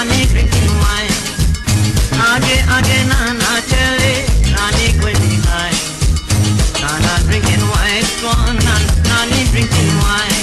Nani drinking wine. Again, Nana Jelly, Nani quitting high. Nana drinking white one, Nani drinking wine.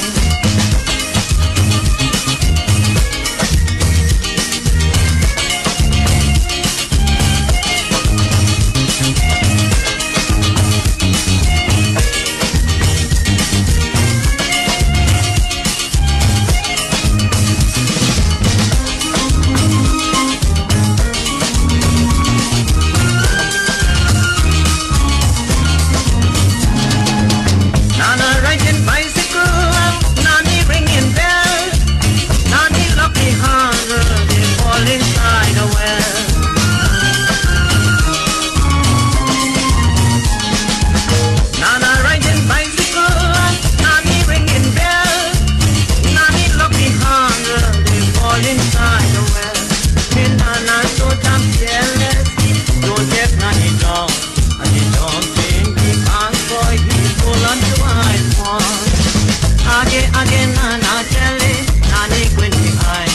Again, Nana Jelly, Nani quitting high.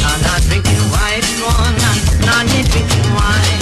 Nana drinking white one, Nani drinking wine.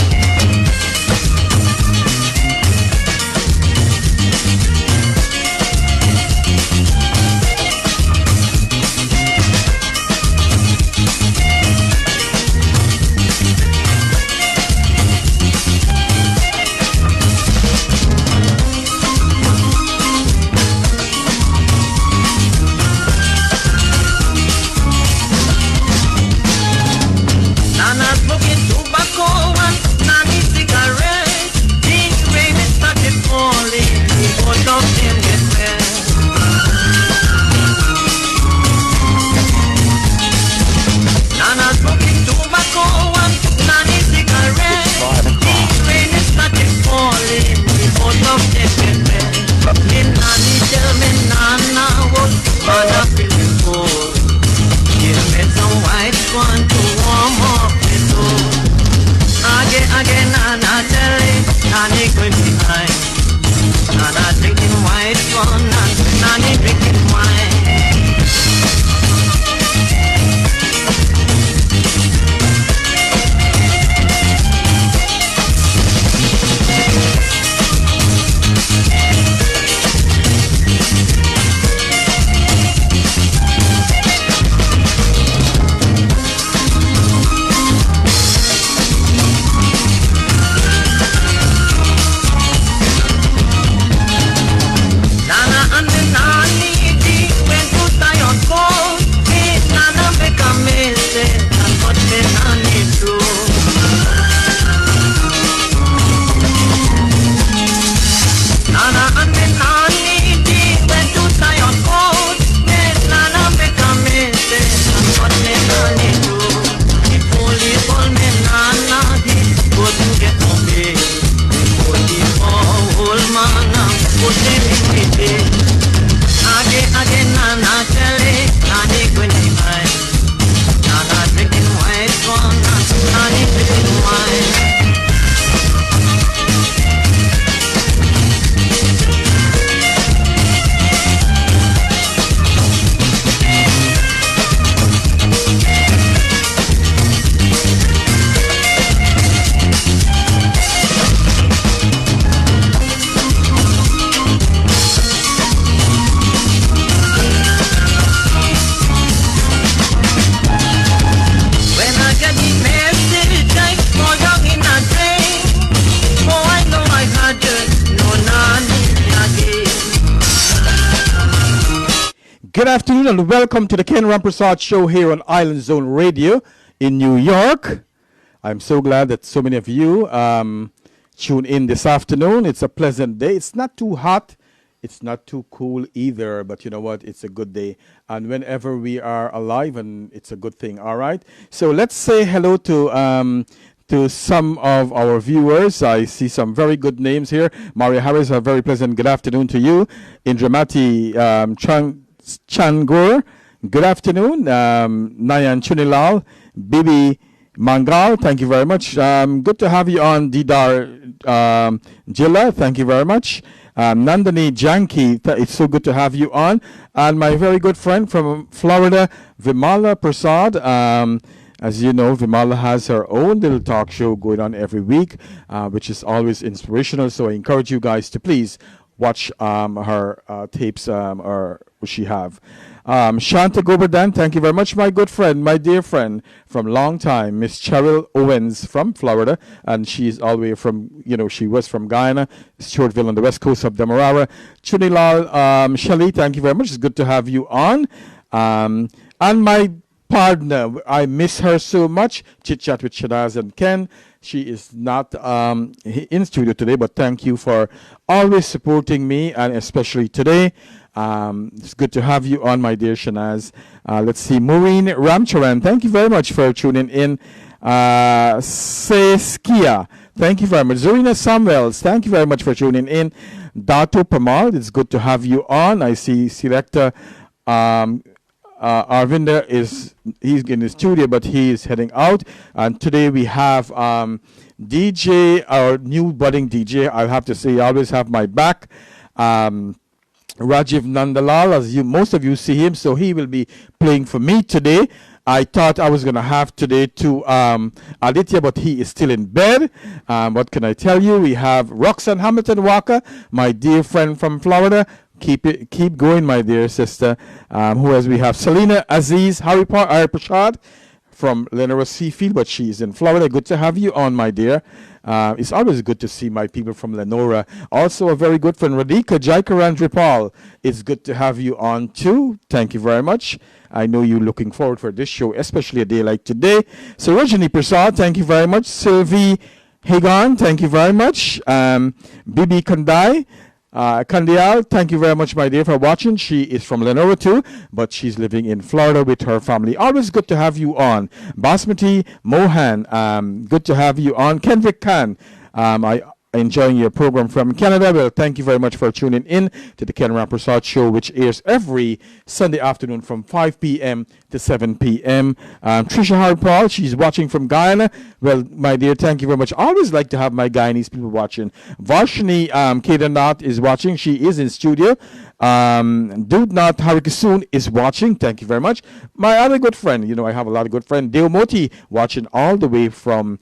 Again, Nana Jelly, Nani quitting high. Nana drinking white one, Nani drinking wine. Again, Nana Jelly, Nani quitting high. Nana drinking white one, Nani drinking wine. Good afternoon and welcome to the Ken Rampersaud Show here on Island Zone Radio in New York. I'm so glad that so many of you tune in this afternoon. It's a pleasant day. It's not too hot. It's not too cool either. But you know what? It's a good day. And whenever we are alive, and it's a good thing. All right. So let's say hello to some of our viewers. I see some very good names here. Maria Harris, a very pleasant good afternoon to you. Indramati Changur, good afternoon. Nayan Chunilal, Bibi Mangal, thank you very much. Good to have you on, Didar Jilla, thank you very much. Nandani Janki, it's so good to have you on. And my very good friend from Florida, Vimala Prasad, As you know, Vimala has her own little talk show going on every week, which is always inspirational. So I encourage you guys to please watch her tapes or what she have. Shanta Goberdan, thank you very much, my good friend, my dear friend from long time, Miss Cheryl Owens from Florida, and she's all the way from, she was from Guyana, Stewartville on the west coast of Demerara. Chunilal Shelley, thank you very much. It's good to have you on. And my partner, I miss her so much. Chit Chat with Shanaz and Ken. She is not in studio today, but thank you for always supporting me, and especially today. It's good to have you on, my dear Shanaz. Let's see. Maureen Ramcharan, thank you very much for tuning in. Seskia, thank you very much. Zorina Samuels, thank you very much for tuning in. Dato Pamal, it's good to have you on. I see Selector Arvinder he's in the studio, but he is heading out. And today we have DJ, our new budding DJ. I'll have to say, you always have my back. Rajiv Nandalal, as most of you see him, so he will be playing for me today. I thought I was going to have today to Aditya, but he is still in bed. What can I tell you? We have Roxanne Hamilton Walker, my dear friend from Florida. Keep going, my dear sister. Who else? We have Selena Aziz Haripashad from Lenora Seafield, but she's in Florida. Good to have you on, my dear. It's always good to see my people from Lenora. Also, a very good friend, Radhika Jaikarandripal. It's good to have you on, too. Thank you very much. I know you're looking forward for this show, especially a day like today. So, Rajani Prasad, thank you very much. Sylvie Hagan, thank you very much. Bibi Kandai. Kandial, thank you very much, my dear, for watching. She is from Lenora too, but she's living in Florida with her family. Always good to have you on. Basmati Mohan, good to have you on. Kendrick Khan, I enjoying your program from Canada. Well, thank you very much for tuning in to the Ken Rampersaud Show, which airs every Sunday afternoon from 5 p.m. to 7 p.m. Trisha Harpal, she's watching from Guyana. Well, my dear, thank you very much. I always like to have my Guyanese people watching. Varshini Kedarnath is watching. She is in studio. Dudnath Harikasoon is watching. Thank you very much. My other good friend, I have a lot of good friends. Deo Moti watching all the way from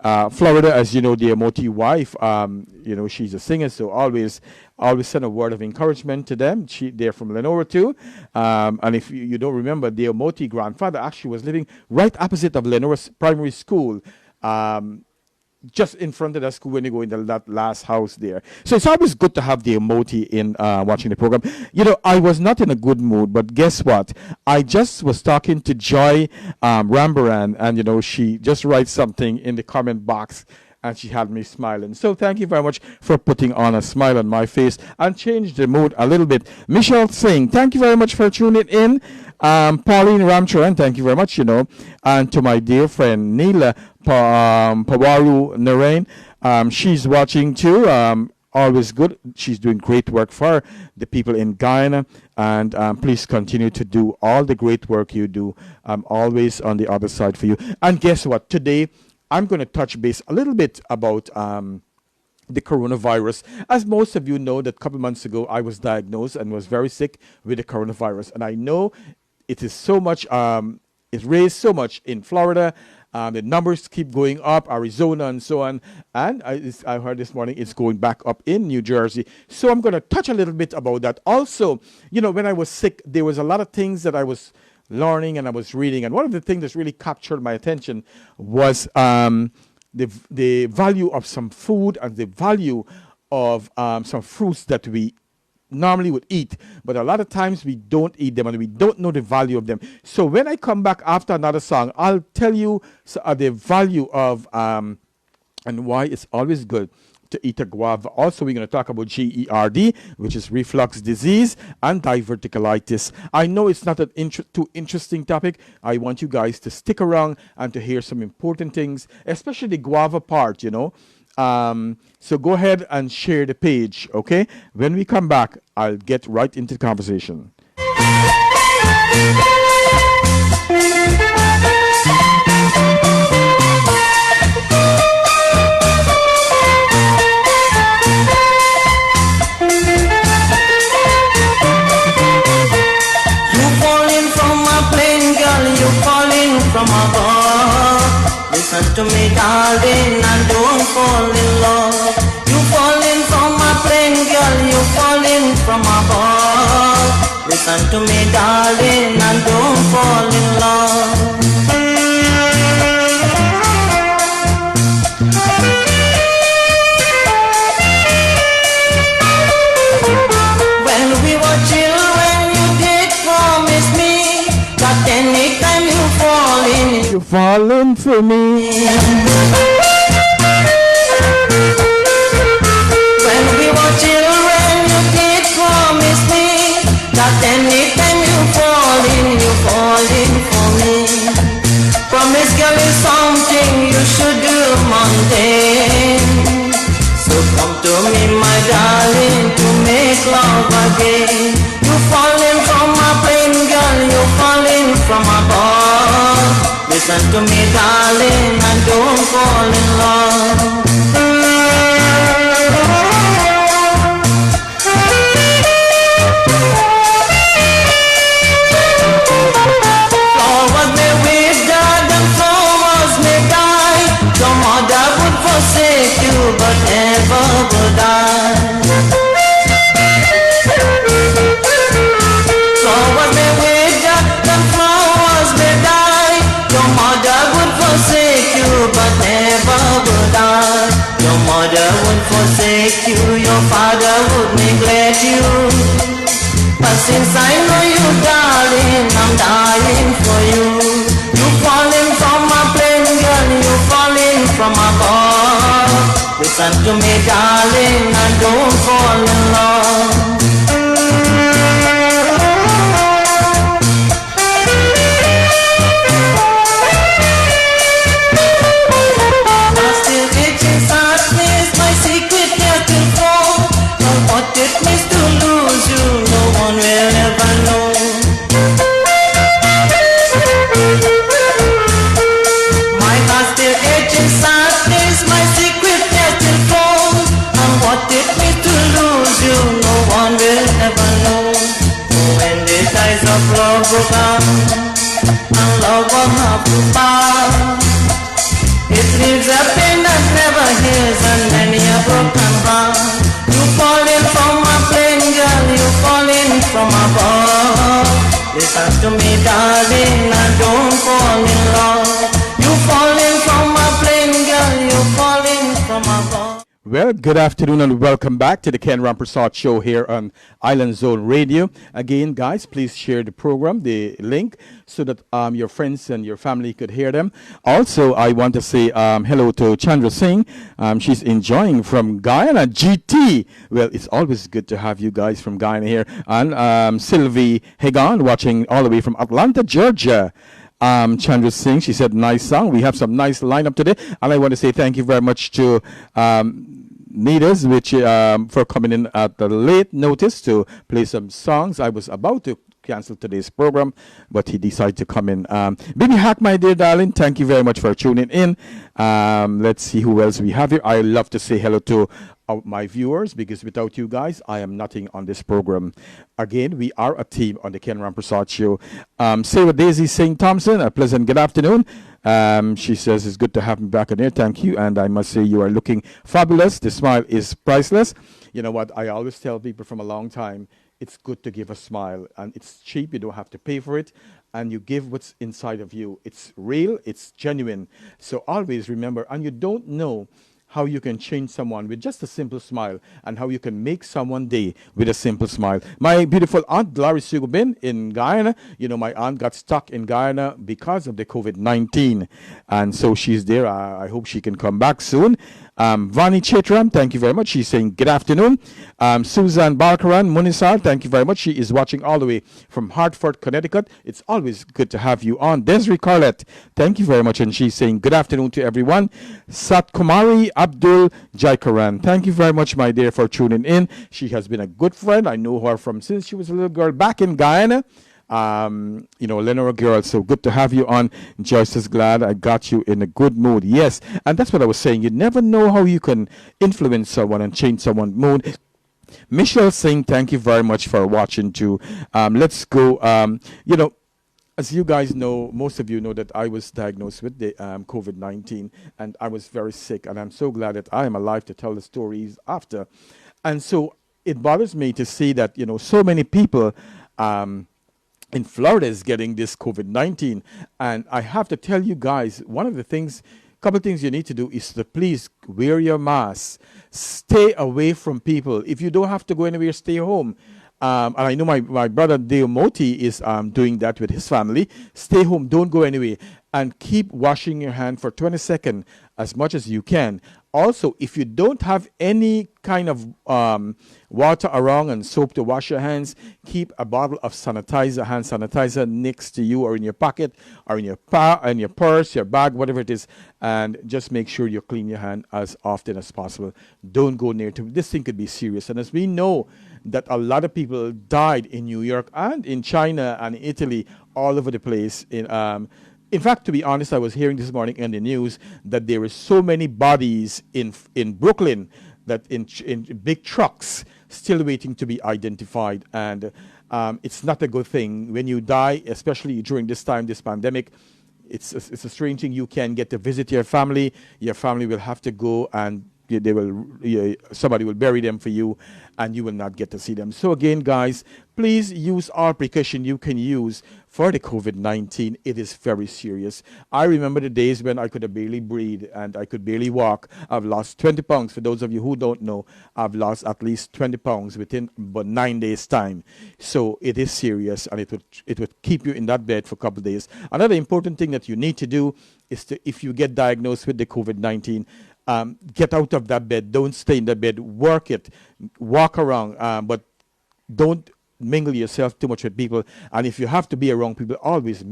Florida. As you know, the Moti wife, she's a singer, so always send a word of encouragement to them. They're from Lenora too. And if you don't remember, the Moti grandfather actually was living right opposite of Lenora Primary School, just in front of the school when you go into that last house there. So it's always good to have the Moti in watching the program. I was not in a good mood, but guess what? I just was talking to Joy Rambaran, and she just writes something in the comment box, and she had me smiling. So thank you very much for putting on a smile on my face and change the mood a little bit. Michelle Singh, thank you very much for tuning in. Pauline Ramcharan, thank you very much, And to my dear friend Neela Pawaru Narain, she's watching too. Always good. She's doing great work for the people in Guyana. And please continue to do all the great work you do. I'm always on the other side for you. And guess what? Today, I'm going to touch base a little bit about the coronavirus. As most of you know, that a couple months ago, I was diagnosed and was very sick with the coronavirus. And I know it is so much, it raised so much in Florida. The numbers keep going up, Arizona and so on. And I heard this morning it's going back up in New Jersey. So I'm going to touch a little bit about that. Also, when I was sick, there was a lot of things that I was learning and I was reading. And one of the things that's really captured my attention was the value of some food and the value of some fruits that we normally would eat, but a lot of times we don't eat them and we don't know the value of them. So when I come back after another song, I'll tell you the value of and why it's always good to eat a guava. Also, we're going to talk about GERD, which is reflux disease, and diverticulitis. I know it's not an too interesting topic. I want you guys to stick around and to hear some important things, especially the guava part, So go ahead and share the page, okay? When we come back, I'll get right into the conversation. You falling from a plane, girl, you falling from above. Listen to me, darling, and don't fall in love. You falling from a plane, girl, you falling from above. Listen to me, darling, and don't fall in love. When we were children, you did promise me that anytime you fall in, You're falling for me. when we were children, you did promise me that anytime you fall in for me. Promise, girl, is something you should do mundane. So come to me, my darling, to make love again. You falling from a plane, girl, you falling from above. Listen to me, darling, and don't fall in love. Flowers may wither and flowers may die. Your mother would forsake you, but never would I. Flowers may wither and flowers may die. Your mother would forsake you, but never would I. Your mother would forsake you, your father would neglect you. But since I know you, darling, I'm dying for you. You falling from a plane, girl, you falling from above. Listen to me, darling, and don't fall in love. I'm still itching sadness, my secret getting cold. But what it means to lose you, no one will ever know. My heart still itching sadness, my secret getting cold. And what it means to lose you, no one will ever know. When the ties of love go down, and love will have to bow. It leaves a pain that never heals and many a broken heart. You falling from a plane, girl, you falling from above. Listen to me, darling, and don't fall in love. You falling from a plane, girl, you falling from above. Well, good afternoon and welcome back to the Ken Rampersaud Show here on Island Zone Radio. Again, guys, please share the program, the link, so that your friends and your family could hear them. Also, I want to say hello to Chandra Singh. She's enjoying from Guyana, GT. Well, it's always good to have you guys from Guyana here. And Sylvie Hagan watching all the way from Atlanta, Georgia. Chandra Singh, she said, nice song. We have some nice lineup today. And I want to say thank you very much to Needers, which for coming in at the late notice to play some songs. I was about to cancel today's program, but he decided to come in. Baby Hack, my dear darling, thank you very much for tuning in. Let's see who else we have here. I love to say hello to my viewers, because without you guys, I am nothing on this program. Again, we are a team on the Ken Rampersaud Show. Sarah Daisy St. Thompson, a pleasant good afternoon. She says it's good to have me back on here. Thank you. And I must say you are looking fabulous. The smile is priceless. You know what? I always tell people from a long time, it's good to give a smile, and it's cheap. You don't have to pay for it, and you give what's inside of you. It's real. It's genuine. So always remember, and you don't know how you can change someone with just a simple smile, and how you can make someone day with a simple smile. My beautiful aunt, Larry Sugubin in Guyana, you know, my aunt got stuck in Guyana because of the COVID-19. And so she's there. I hope she can come back soon. Vani Chetram, thank you very much. She's saying good afternoon. Susan Barkaran Munisar, thank you very much. She is watching all the way from Hartford, Connecticut. It's always good to have you on. Desiree Carlette, thank you very much. And she's saying good afternoon to everyone. Sat Kumari Abdul Jaikaran, thank you very much, my dear, for tuning in. She has been a good friend. I know her from since she was a little girl back in Guyana. You know, Lenora girl, so good to have you on. Joyce is glad I got you in a good mood. Yes, and that's what I was saying. You never know how you can influence someone and change someone's mood. Michelle Singh, thank you very much for watching too. Let's go. You know, As you guys know, most of you know that I was diagnosed with the COVID-19, and I was very sick, and I'm so glad that I am alive to tell the stories after. And so it bothers me to see that, so many people in Florida is getting this COVID-19. And I have to tell you guys, couple of things you need to do is to please wear your mask, stay away from people. If you don't have to go anywhere, stay home. And I know my brother Deo Moti is doing that with his family. Stay home, don't go anywhere, and keep washing your hand for 20 seconds as much as you can. Also, if you don't have any kind of water around and soap to wash your hands, keep a bottle of hand sanitizer next to you, or in your pocket, or in your purse, your bag, whatever it is, and just make sure you clean your hand as often as possible. Don't go near to this thing. Could be serious, and as we know that a lot of people died in New York and in China and Italy, all over the place. In fact, to be honest, I was hearing this morning in the news that there were so many bodies in Brooklyn, that in big trucks, still waiting to be identified. And it's not a good thing when you die, especially during this time, this pandemic. It's a strange thing. You can get to visit your family. Your family will have to go, and somebody will bury them for you, and you will not get to see them. So again, guys, please use all precaution you can use for the COVID-19. It is very serious. I remember the days when I could barely breathe and I could barely walk. I've lost 20 pounds. For those of you who don't know, I've lost at least 20 pounds within about 9 days' time. So it is serious, and it would keep you in that bed for a couple of days. Another important thing that you need to do is if you get diagnosed with the COVID-19, get out of that bed. Don't stay in the bed. Work it. Walk around. But don't mingle yourself too much with people. And if you have to be around people, always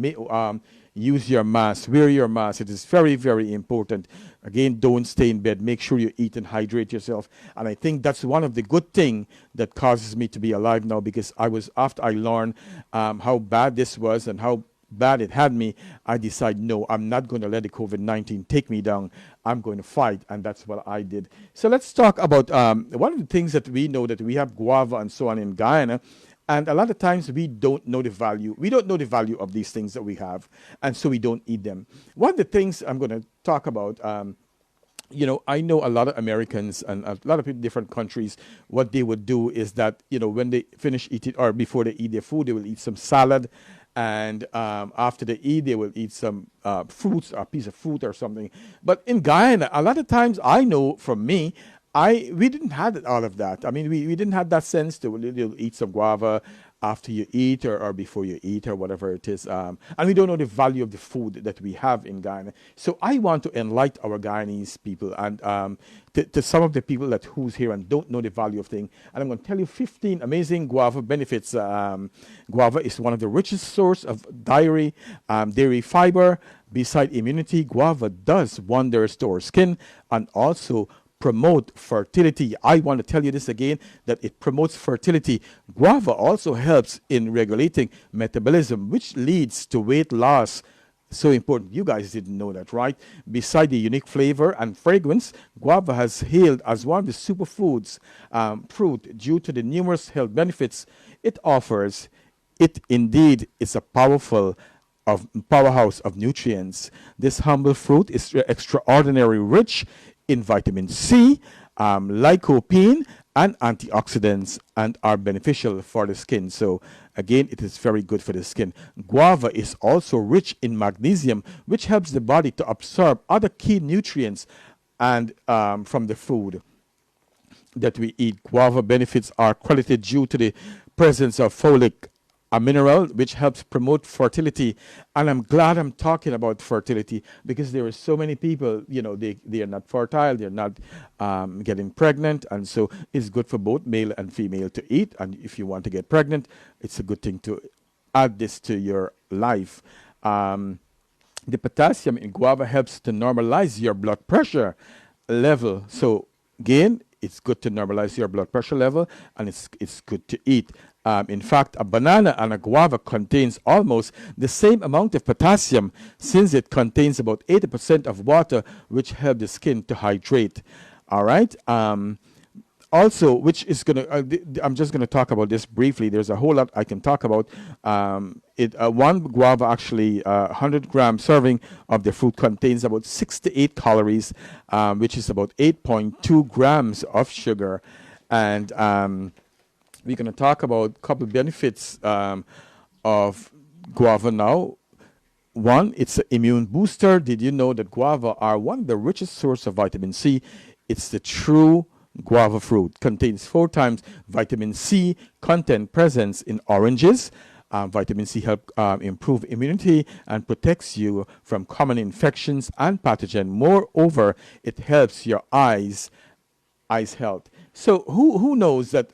use your mask. Wear your mask. It is very, very important. Again, don't stay in bed. Make sure you eat and hydrate yourself. And I think that's one of the good things that causes me to be alive now, because after I learned how bad this was and how bad it had me, I decided, no, I'm not going to let the COVID-19 take me down. I'm going to fight, and that's what I did. So let's talk about one of the things that we know, that we have guava and so on in Guyana, and a lot of times we don't know the value. We don't know the value of these things that we have, and so we don't eat them. One of the things I'm going to talk about, I know a lot of Americans and a lot of people in different countries, what they would do is that, when they finish eating, or before they eat their food, they will eat some salad. And after they eat, they will eat some fruits, or a piece of fruit or something. But in Guyana, a lot of times, I know from me, we didn't have all of that. I mean, we didn't have that sense to eat some guava after you eat, or before you eat, or whatever it is. And we don't know the value of the food that we have in Guyana. So I want to enlighten our Guyanese people, and to some of the people who's here and don't know the value of things. And I'm going to tell you 15 amazing guava benefits. Guava is one of the richest source of dairy fiber. Beside immunity, guava does wonders to our skin and also promote fertility. I want to tell you this again, that it promotes fertility. Guava also helps in regulating metabolism, which leads to weight loss. So important. You guys didn't know that, right? Beside the unique flavor and fragrance, guava has hailed as one of the superfoods fruit due to the numerous health benefits it offers. It indeed is a powerhouse of nutrients. This humble fruit is extraordinarily rich in vitamin C, lycopene, and antioxidants, and are beneficial for the skin. So again, it is very good for the skin. Guava is also rich in magnesium, which helps the body to absorb other key nutrients and from the food that we eat. Guava benefits are credited due to the presence of folic, a mineral which helps promote fertility. And I'm glad I'm talking about fertility, because there are so many people, they are not fertile, they're not getting pregnant. And so it's good for both male and female to eat. And if you want to get pregnant, it's a good thing to add this to your life. The potassium in guava helps to normalize your blood pressure level. So again, it's good to normalize your blood pressure level, and it's good to eat. In fact, a banana and a guava contains almost the same amount of potassium, since it contains about 80% of water, which help the skin to hydrate. All right. Also, which is going to, I'm just going to talk about this briefly. There's a whole lot I can talk about. One guava, actually, 100-gram serving of the fruit contains about 68 calories, which is about 8.2 grams of sugar. And we're going to talk about a couple benefits of guava now. One, it's an immune booster. Did you know that guava are one of the richest sources of vitamin C? It's the true guava fruit. Contains 4 times vitamin C content presence in oranges. Vitamin C helps improve immunity and protects you from common infections and pathogen. Moreover, it helps your eyes health. So who knows that,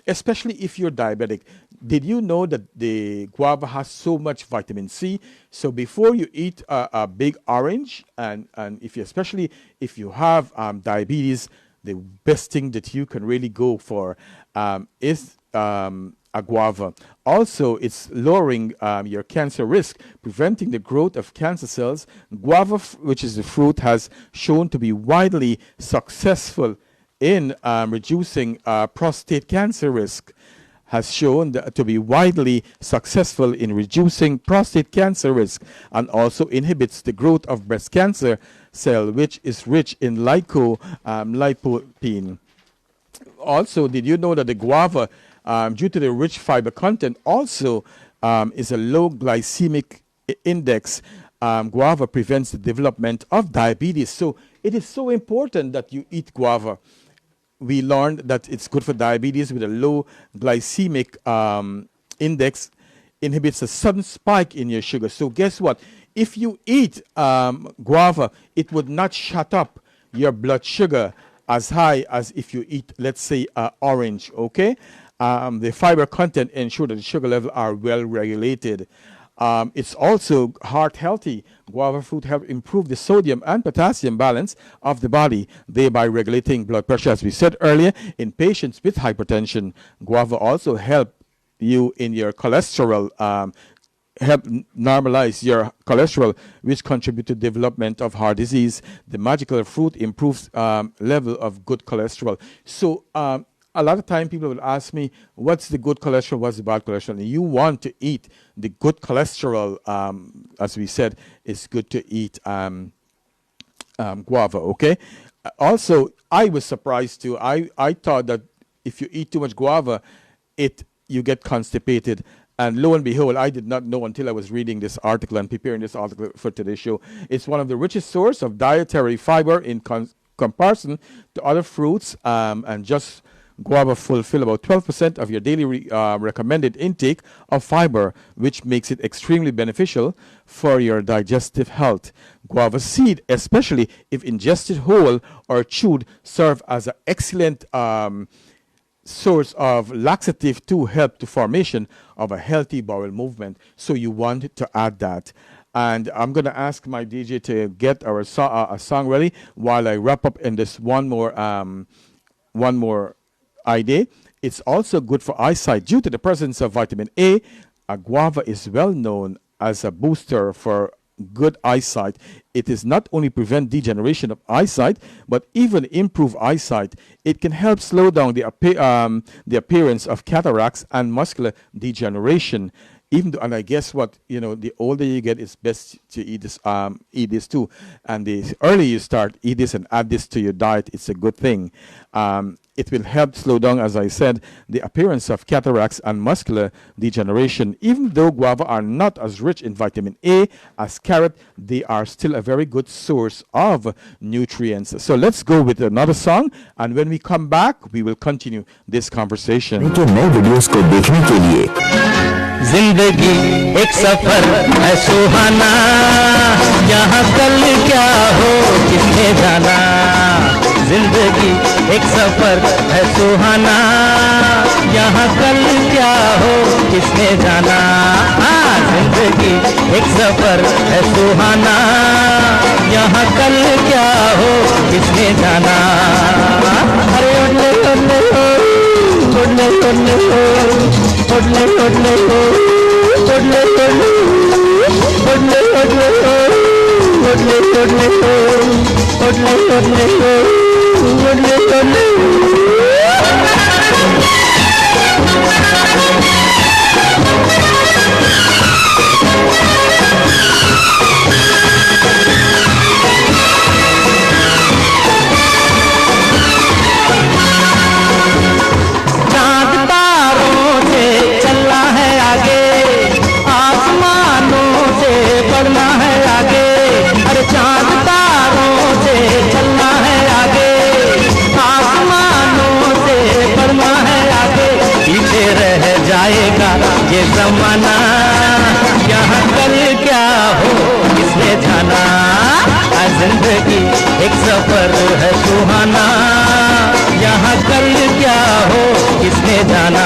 especially if you're diabetic, did you know that the guava has so much vitamin C? So before you eat a big orange, and especially if you have diabetes, the best thing that you can really go for is a guava. Also, it's lowering your cancer risk, preventing the growth of cancer cells. Guava, which is the fruit, has shown to be widely successful in reducing prostate cancer risk. Has shown to be widely successful in reducing prostate cancer risk, and also inhibits the growth of breast cancer cell, which is rich in lycopene. Also, did you know that the guava, due to the rich fiber content, also is a low glycemic index? Guava prevents the development of diabetes. So it is so important that you eat guava. We learned that it's good for diabetes with a low glycemic index, inhibits a sudden spike in your sugar. So guess what? If you eat guava, it would not shut up your blood sugar as high as if you eat, let's say, orange, okay? The fiber content ensure that the sugar level are well regulated. It's also heart healthy. Guava fruit help improve the sodium and potassium balance of the body, thereby regulating blood pressure. As we said earlier, in patients with hypertension, guava also help you in your cholesterol, help normalize your cholesterol, which contribute to development of heart disease. The magical fruit improves level of good cholesterol. So a lot of time people will ask me, what's the good cholesterol, what's the bad cholesterol? And you want to eat the good cholesterol. As we said, it's good to eat guava, okay? Also, I was surprised too. I thought that if you eat too much guava, you get constipated. And lo and behold, I did not know until I was reading this article and preparing this article for today's show. It's one of the richest source of dietary fiber in comparison to other fruits, and just guava fulfill about 12% of your daily recommended intake of fiber, which makes it extremely beneficial for your digestive health. Guava seed, especially if ingested whole or chewed, serve as an excellent source of laxative to help the formation of a healthy bowel movement. So you want to add that. And I'm going to ask my DJ to get our a song ready while I wrap up in this one more idea. It's also good for eyesight due to the presence of vitamin A. Guava is well known as a booster for good eyesight. It is not only prevent degeneration of eyesight, but even improve eyesight. It can help slow down the appearance of cataracts and muscular degeneration. Even though, and I guess what, the older you get, it's best to eat this too. And the earlier you start, eat this and add this to your diet, it's a good thing. It will help slow down, as I said, the appearance of cataracts and muscular degeneration. Even though guava are not as rich in vitamin A as carrot, they are still a very good source of nutrients. So let's go with another song, and when we come back, we will continue this conversation. जिंदगी एक सफर है सुहाना, यहाँ कल क्या हो किसने जाना। जिंदगी एक सफर है सुहाना, यहाँ कल क्या हो किसने जाना। जिंदगी एक सफर है सुहाना, यहाँ कल क्या हो किसने जाना। अरे ओले ओले ओले ओले ओले ओले ओले ओले ओले ओले ओले ये जमाना यहाँ कल क्या हो किसने जाना जिंदगी एक सफर है सुहाना यहाँ कल क्या हो किसने जाना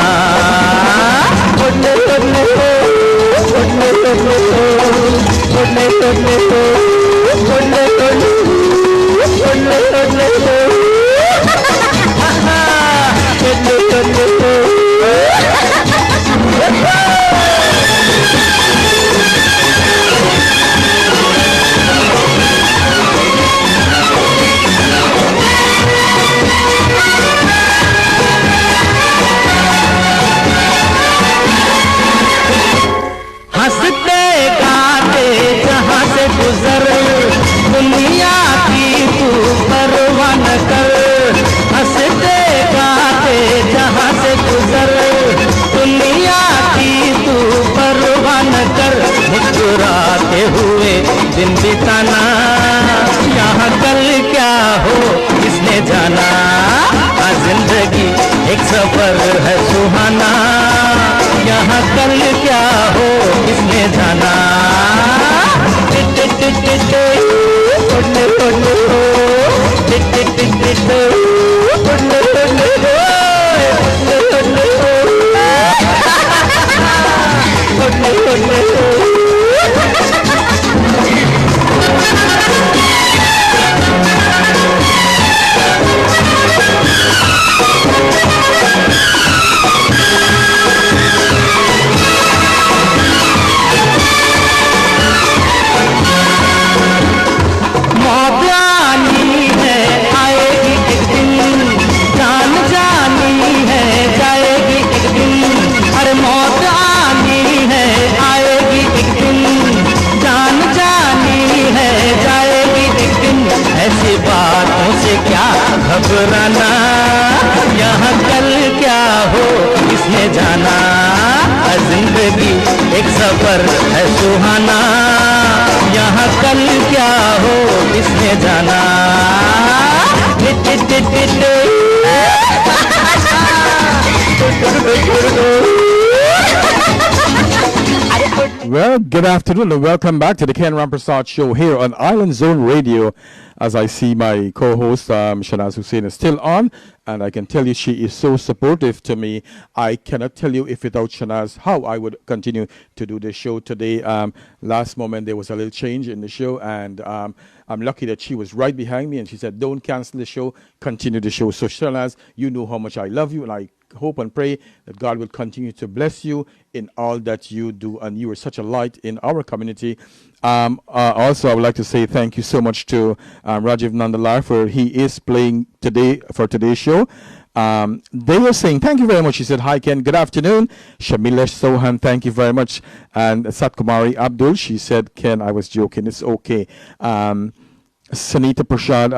हंसते गाते जहाँ से गुजर दुनिया की तू परवाह न कर हंसते गाते जहाँ से गुजर दुनिया की तू परवाह न कर मुस्कुराते हुए दिन बिताना यहाँ कल क्या हो किसने जाना जिंदगी एक सफर है सुहाना यहाँ कल क्या हो किसने जाना घबराना यहाँ कल क्या हो किसने जाना जिंदगी एक सफर है सुहाना यहाँ कल क्या हो किसने जाना Well, good afternoon and welcome back to the Ken Rampersaud Show here on Island Zone Radio. As I see my co-host Shanaz Hussein is still on, and I can tell you she is so supportive to me. I cannot tell you if without Shanaz how I would continue to do this show today. Last moment there was a little change in the show, and I'm lucky that she was right behind me and she said, don't cancel the show, continue the show. So Shanaz, you know how much I love you, and I hope and pray that God will continue to bless you in all that you do, and you are such a light in our community. Also, I would like to say thank you so much to Rajiv Nandalar for he is playing today for today's show. They were saying thank you very much. She said, hi Ken, good afternoon. Shamilesh Sohan, thank you very much. And Satkumari Abdul, she said, Ken, I was joking, it's okay. Sanita Prashad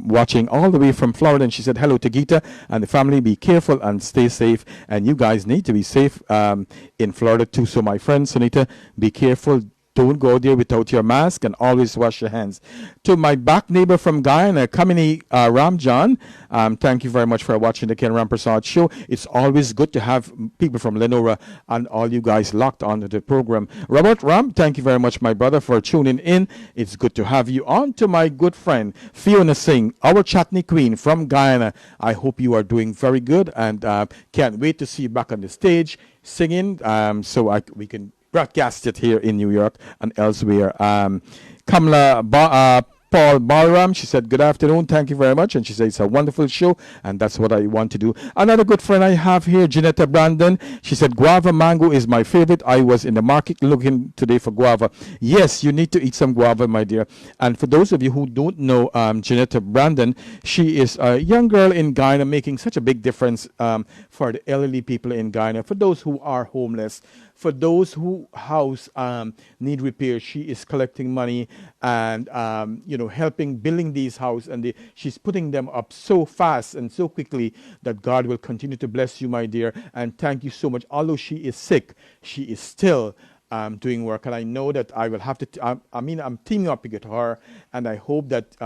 watching all the way from Florida, and she said hello to Geeta and the family, be careful and stay safe, and you guys need to be safe in Florida too. So my friend Sanita, be careful, don't go there without your mask, and always wash your hands. To my back neighbor from Guyana, Kamini Ramjan, thank you very much for watching the Ken Rampersaud Show. It's always good to have people from Lenora and all you guys locked onto the program. Robert Ram, thank you very much, my brother, for tuning in. It's good to have you on. To my good friend Fiona Singh, our Chatney Queen from Guyana, I hope you are doing very good, and can't wait to see you back on the stage singing, so we can broadcast it here in New York and elsewhere. Kamla Paul Balram. She said, good afternoon. Thank you very much. And she said, it's a wonderful show. And that's what I want to do. Another good friend I have here, Janetta Brandon. She said, guava mango is my favorite. I was in the market looking today for guava. Yes, you need to eat some guava, my dear. And for those of you who don't know Janetta Brandon, she is a young girl in Guyana making such a big difference for the elderly people in Guyana, for those who are homeless, for those who house need repair. She is collecting money and helping building these houses, and she's putting them up so fast and so quickly that God will continue to bless you, my dear. And thank you so much. Although she is sick, she is still doing work, and I know that I will have to. I'm teaming up with her, and I hope that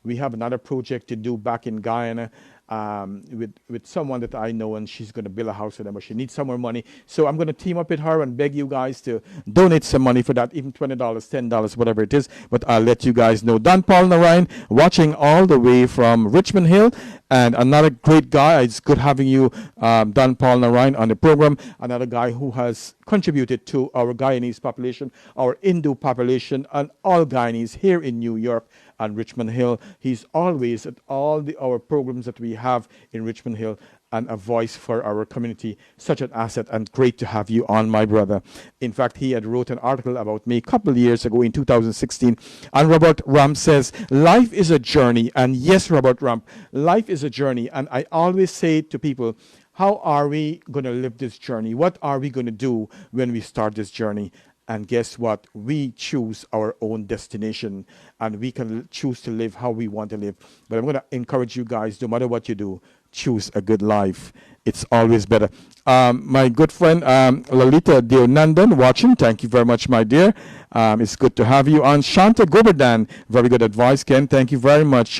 we have another project to do back in Guyana. With someone that I know, and she's going to build a house for them, but she needs some more money. So I'm going to team up with her and beg you guys to donate some money for that, even $20, $10, whatever it is. But I'll let you guys know. Don Paul Narayan, watching all the way from Richmond Hill, and another great guy. It's good having you, Don Paul Narayan, on the program. Another guy who has contributed to our Guyanese population, our Hindu population, and all Guyanese here in New York and Richmond Hill. He's always at all our programs that we have in Richmond Hill, and a voice for our community. Such an asset, and great to have you on, my brother. In fact, he had wrote an article about me a couple of years ago in 2016. And Robert Ramp says, life is a journey. And yes, Robert Ramp, life is a journey. And I always say to people, how are we going to live this journey? What are we going to do when we start this journey? And guess what? We choose our own destination, and we can choose to live how we want to live. But I'm going to encourage you guys, no matter what you do, choose a good life. It's always better. My good friend Lalita Deonandan watching. Thank you very much, my dear. It's good to have you on. Shanta Govardhan, very good advice, Ken. Thank you very much.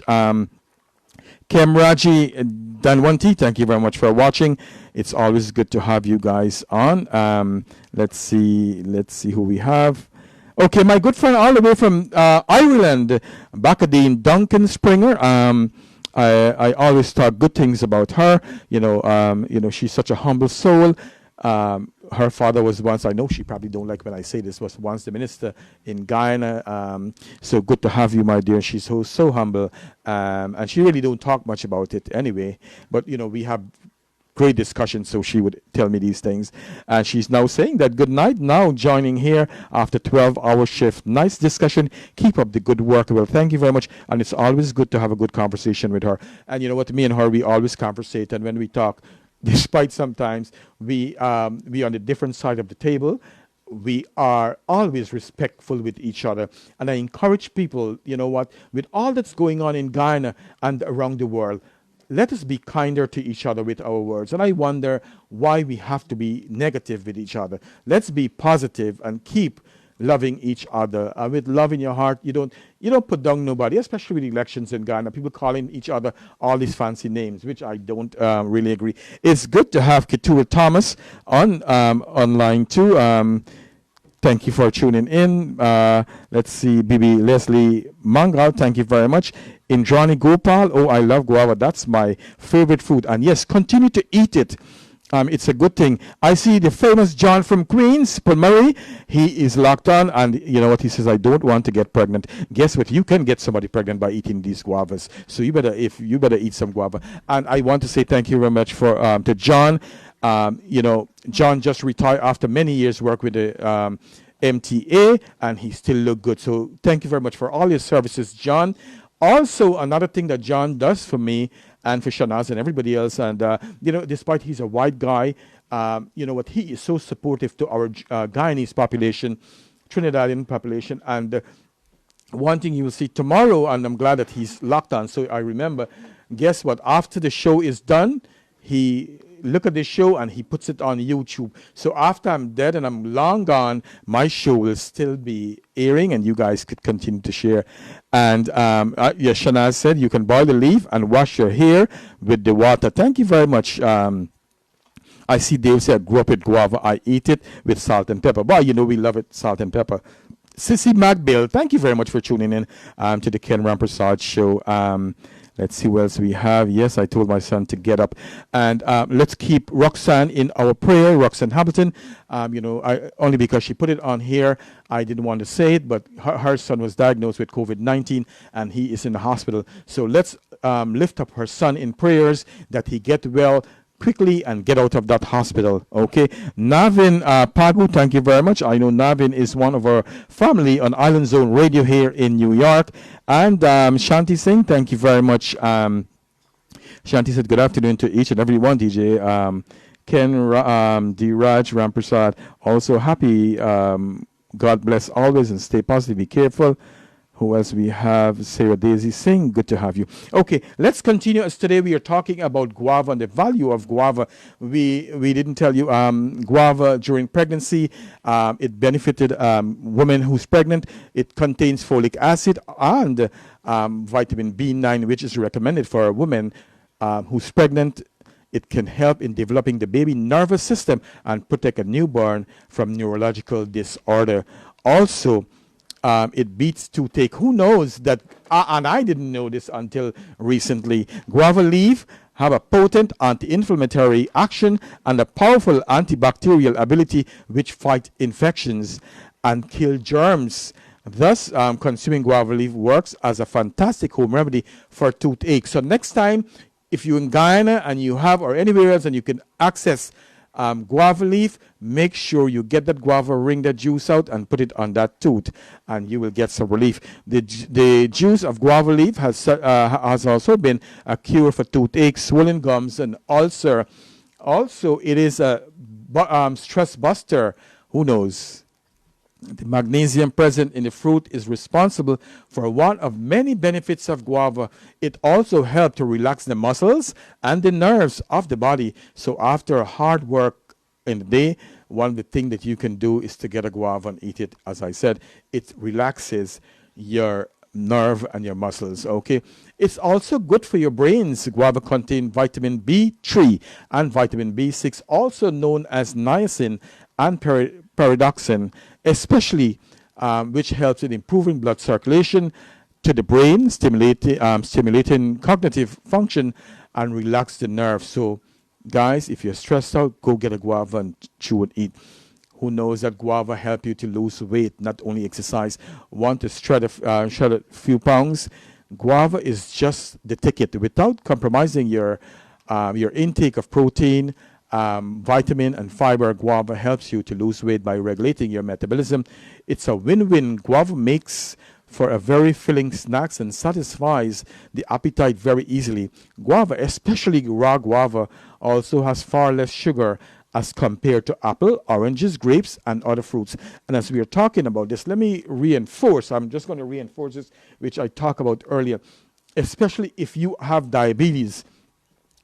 Kemraji Danwanti, thank you very much for watching. It's always good to have you guys on. Let's see who we have. Okay, my good friend all the way from Ireland, Bacadine Duncan Springer. I always thought good things about her. She's such a humble soul. Her father was once, I know she probably don't like when I say this, was once the minister in Guyana. So good to have you, my dear. She's so humble. And she really don't talk much about it anyway. But, we have great discussion, so she would tell me these things. And she's now saying that good night, now joining here after 12-hour shift. Nice discussion. Keep up the good work. Well, thank you very much. And it's always good to have a good conversation with her. And you know what, me and her, we always conversate. And when we talk, despite sometimes we on the different side of the table, we are always respectful with each other. And I encourage people, with all that's going on in Guyana and around the world, let us be kinder to each other with our words. And I wonder why we have to be negative with each other. Let's be positive and keep loving each other. With love in your heart, you don't put down nobody, especially with elections in Ghana. People calling each other all these fancy names, which I don't really agree. It's good to have Keturah Thomas on online too. Thank you for tuning in. Let's see, Bibi Leslie Mangal, thank you very much. Indrani Gopal, oh, I love guava. That's my favorite food. And yes, continue to eat it. It's a good thing. I see the famous John from Queens, Paul Murray. He is locked on, and you know what? He says, I don't want to get pregnant. Guess what? You can get somebody pregnant by eating these guavas. So you better eat some guava. And I want to say thank you very much to John. John just retired after many years work with the MTA, and he still look good. So thank you very much for all your services, John. Also, another thing that John does for me and for Shanaz and everybody else, and despite he's a white guy, he is so supportive to our Guyanese population, Trinidadian population. And one thing you will see tomorrow, and I'm glad that he's locked on. So I remember, guess what? After the show is done, he look at this show and he puts it on YouTube. So after I'm dead and I'm long gone, my show will still be airing, and you guys could continue to share. And Shanaz said you can boil the leaf and wash your hair with the water. Thank you very much. I see Dave said, I grew up with guava. I eat it with salt and pepper. But we love it, salt and pepper. Sissy McBill, thank you very much for tuning in to the Ken Rampersaud Show. Let's see what else we have. Yes, I told my son to get up. And let's keep Roxanne in our prayer, Roxanne Hamilton. Only because she put it on here, I didn't want to say it, but her son was diagnosed with COVID-19 and he is in the hospital. So let's lift up her son in prayers that he get well quickly and get out of that hospital. Okay, Navin Pagu, thank you very much. I know Navin is one of our family on Island Zone Radio here in New York. And Shanti Singh, thank you very much. Shanti said good afternoon to each and every one, DJ. Ken Dheeraj Rampersaud, also happy. God bless always and stay positive, be careful. Who else we have? Sarah Daisy Singh, good to have you. Okay, let's continue. As today we are talking about guava and the value of guava. We didn't tell you guava during pregnancy. It benefited women who's pregnant. It contains folic acid and vitamin B9, which is recommended for a woman who's pregnant. It can help in developing the baby nervous system and protect a newborn from neurological disorder. Also, it beats toothache. Who knows that, and I didn't know this until recently, guava leaf have a potent anti-inflammatory action and a powerful antibacterial ability which fight infections and kill germs. Thus, consuming guava leaf works as a fantastic home remedy for toothache. So next time, if you're in Guyana and you have, or anywhere else and you can access guava leaf, make sure you get that guava, wring that juice out and put it on that tooth and you will get some relief. The juice of guava leaf has also been a cure for toothache, swollen gums and ulcer. Also, it is a stress buster. Who knows? The magnesium present in the fruit is responsible for one of many benefits of guava. It also helps to relax the muscles and the nerves of the body. So after hard work in the day, one of the things that you can do is to get a guava and eat it. As I said, it relaxes your nerve and your muscles. Okay, it's also good for your brains. Guava contains vitamin B3 and vitamin B6, also known as niacin and pyridoxine, especially which helps in improving blood circulation to the brain, stimulating cognitive function and relax the nerves. So guys, if you're stressed out, go get a guava and chew and eat. Who knows that guava help you to lose weight, not only exercise. Want to shred a few pounds? Guava is just the ticket. Without compromising your intake of protein, vitamin and fiber, guava helps you to lose weight by regulating your metabolism. It's a win-win. Guava makes for a very filling snacks and satisfies the appetite very easily. Guava, especially raw guava, also has far less sugar as compared to apple, oranges, grapes, and other fruits. And as we are talking about this, let me reinforce. I'm just going to reinforce this, which I talked about earlier, especially if you have diabetes.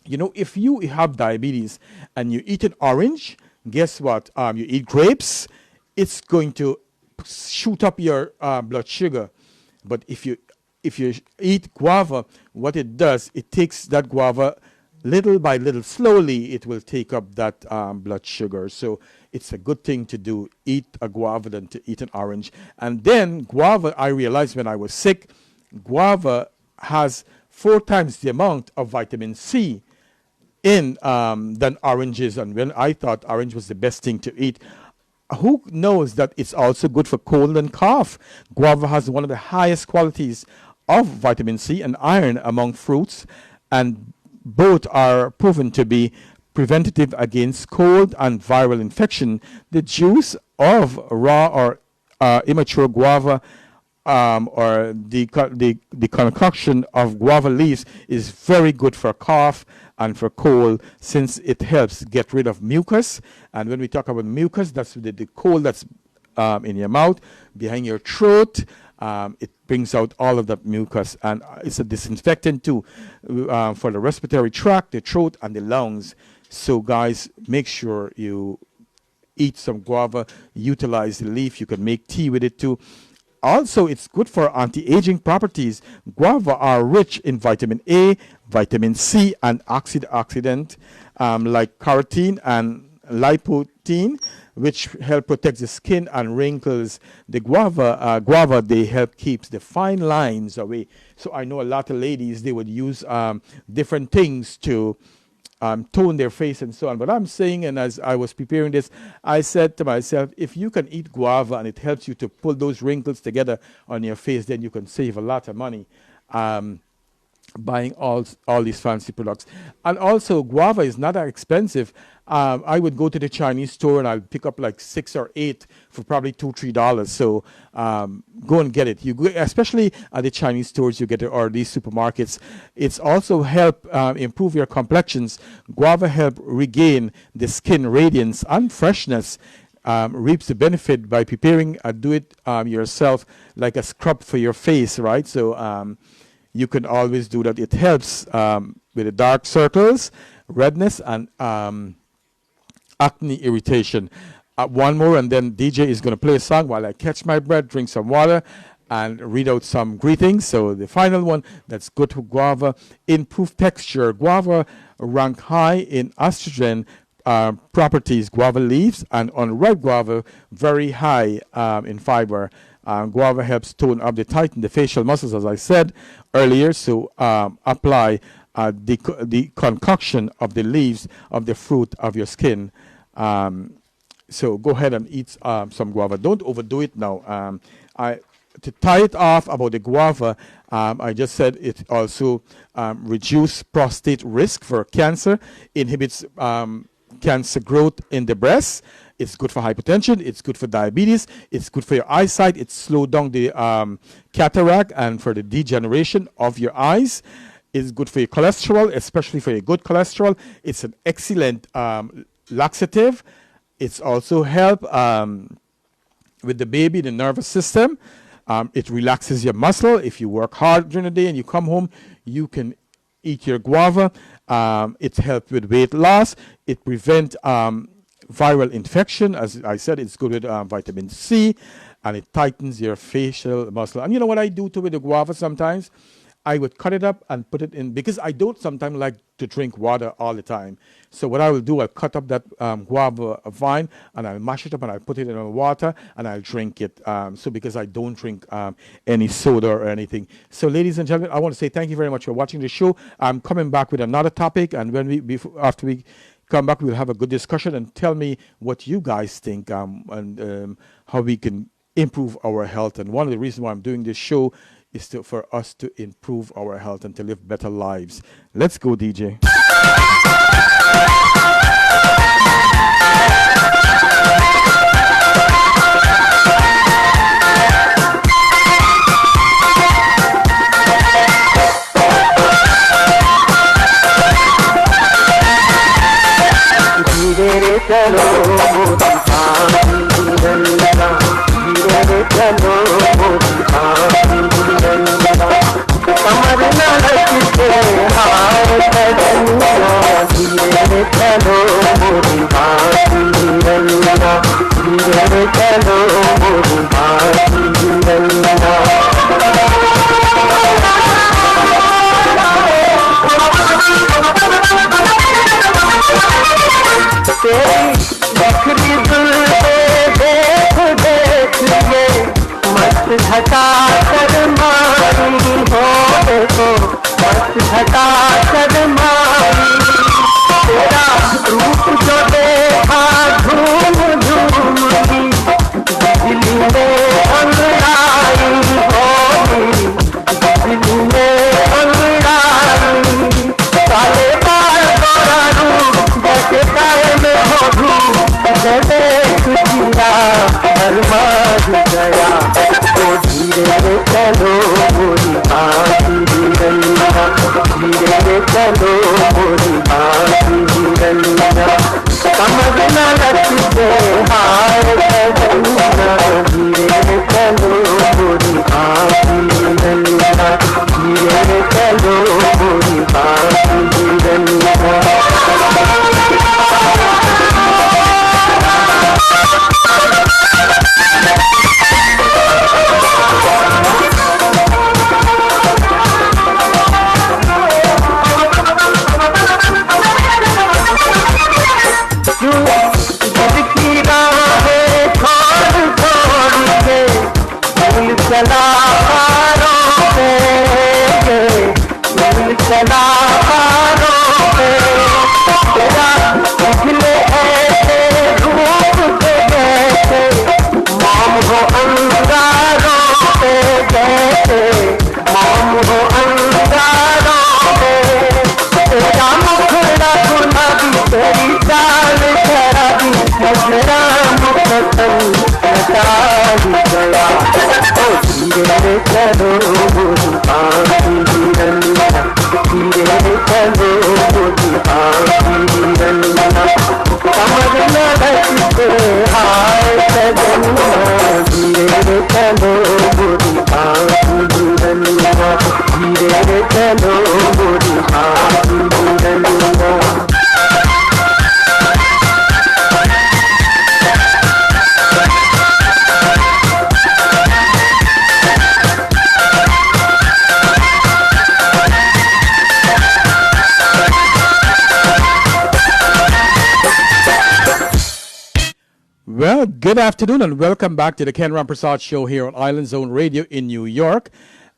You know, if you have diabetes and you eat an orange, guess what? You eat grapes, it's going to shoot up your blood sugar. But if you eat guava, what it does, it takes that guava little by little, slowly, it will take up that blood sugar. So it's a good thing to do, eat a guava than to eat an orange. And then guava, I realized when I was sick, guava has 4 times the amount of vitamin C in than oranges. And when I thought orange was the best thing to eat, who knows that it's also good for cold and cough? Guava has one of the highest qualities of vitamin C and iron among fruits, and both are proven to be preventative against cold and viral infection. The juice of raw or immature guava or the concoction of guava leaves is very good for cough and for cold, since it helps get rid of mucus. And when we talk about mucus, that's the cold that's in your mouth, behind your throat. It brings out all of that mucus, and it's a disinfectant too for the respiratory tract, the throat, and the lungs. So guys, make sure you eat some guava, utilize the leaf. You can make tea with it too. Also, it's good for anti-aging properties. Guava are rich in vitamin A, vitamin C, and antioxidant like carotene and lutein, which help protect the skin and wrinkles. The guava, they help keep the fine lines away. So I know a lot of ladies, they would use different things to tone their face and so on. But I'm saying, and as I was preparing this, I said to myself, if you can eat guava and it helps you to pull those wrinkles together on your face, then you can save a lot of money buying all these fancy products. And also, guava is not that expensive. I would go to the Chinese store and I'll pick up like 6 or 8 for probably $2-3. So go and get it. You go, especially at the Chinese stores, you get it, or these supermarkets. It's also help improve your complexions. Guava help regain the skin radiance and freshness. Reaps the benefit by preparing. Do it yourself, like a scrub for your face, right? So you can always do that. It helps with the dark circles, redness, and acne irritation. One more, and then DJ is going to play a song while I catch my breath, drink some water, and read out some greetings. So the final one that's good for guava: improved texture. Guava rank high in estrogen properties. Guava leaves, and on red guava, very high in fiber. Guava helps tone up tighten the facial muscles, as I said earlier. So apply the concoction of the leaves of the fruit of your skin. So go ahead and eat some guava. Don't overdo it now. To tie it off about the guava, I just said it also reduces prostate risk for cancer, inhibits cancer growth in the breast. It's good for hypertension. It's good for diabetes. It's good for your eyesight. It slows down the cataract and for the degeneration of your eyes. It's good for your cholesterol, especially for your good cholesterol. It's an excellent laxative. It's also help with the baby, the nervous system. It relaxes your muscle. If you work hard during the day and you come home, you can eat your guava. It helps with weight loss. It prevents viral infection. As I said, it's good with vitamin C, and it tightens your facial muscle. And you know what I do with the guava sometimes? I would cut it up and put it in, because I don't sometimes like to drink water all the time. So what I will do, I'll cut up that guava vine and I'll mash it up and I'll put it in water and I'll drink it. So because I don't drink any soda or anything. So ladies and gentlemen, I want to say thank you very much for watching the show. I'm coming back with another topic, and after we come back, we'll have a good discussion and tell me what you guys think and how we can improve our health. And one of the reasons why I'm doing this show is for us to improve our health and to live better lives. Let's go, DJ. कलाकारों पे तेरा पिछले ऐसे रूप के जैसे मौम हो अंगारों पे जैसे मौम हो अंगारों पे तेरा मुखड़ा गुलाबी तेरी चाल शराबी मेरा मुखतन नचारी गया ओ धीरे चलो मोरी आँखी रंगना धीरे चलो मोरी आँखी रंगना कमर लड़कते हाय सजना धीरे चलो मोरी आँखी रंगना धीरे चलो मोरी आँखी रंगना Well, good afternoon and welcome back to the Ken Rampersaud Show here on Island Zone Radio in New York.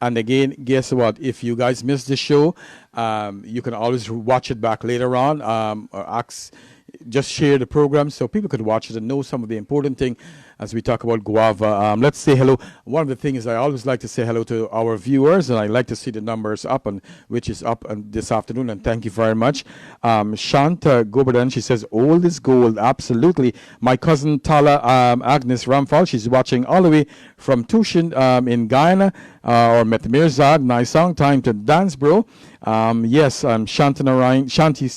And again, guess what? If you guys missed the show, you can always watch it back later on or just share the program so people could watch it and know some of the important thing as we talk about guava. Let's say hello. One of the things I always like to say hello to our viewers, and I like to see the numbers up, and which is up this afternoon, and thank you very much. Shanta Goberdan, she says, old is gold, absolutely. My cousin Tala Agnes Ramphal, she's watching all the way from Tushin in Guyana, or Metamirzad, nice song, time to dance, bro. Yes, Shanti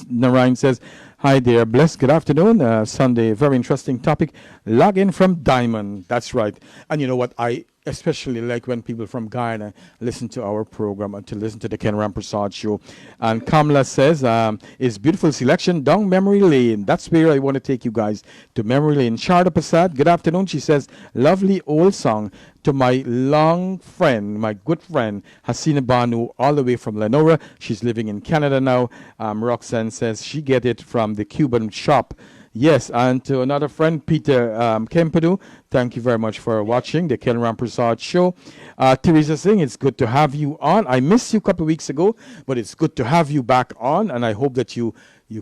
Narayan says, hi there, blessed good afternoon. Sunday, very interesting topic. Log in from Diamond. That's right. And you know what? I especially like when people from Guyana listen to our program and to listen to the Ken Rampersaud Show. And Kamala says, it's beautiful selection down memory lane. That's where I want to take you guys, to memory lane. Sharda Prasad, good afternoon. She says, lovely old song to my long friend, my good friend, Hasina Banu, all the way from Lenora. She's living in Canada now. Roxanne says she get it from the Cuban shop. Yes, and to another friend, Peter Kempadu, thank you very much for watching the Ken Rampersaud Show. Teresa Singh, it's good to have you on. I missed you a couple of weeks ago, but it's good to have you back on, and I hope that you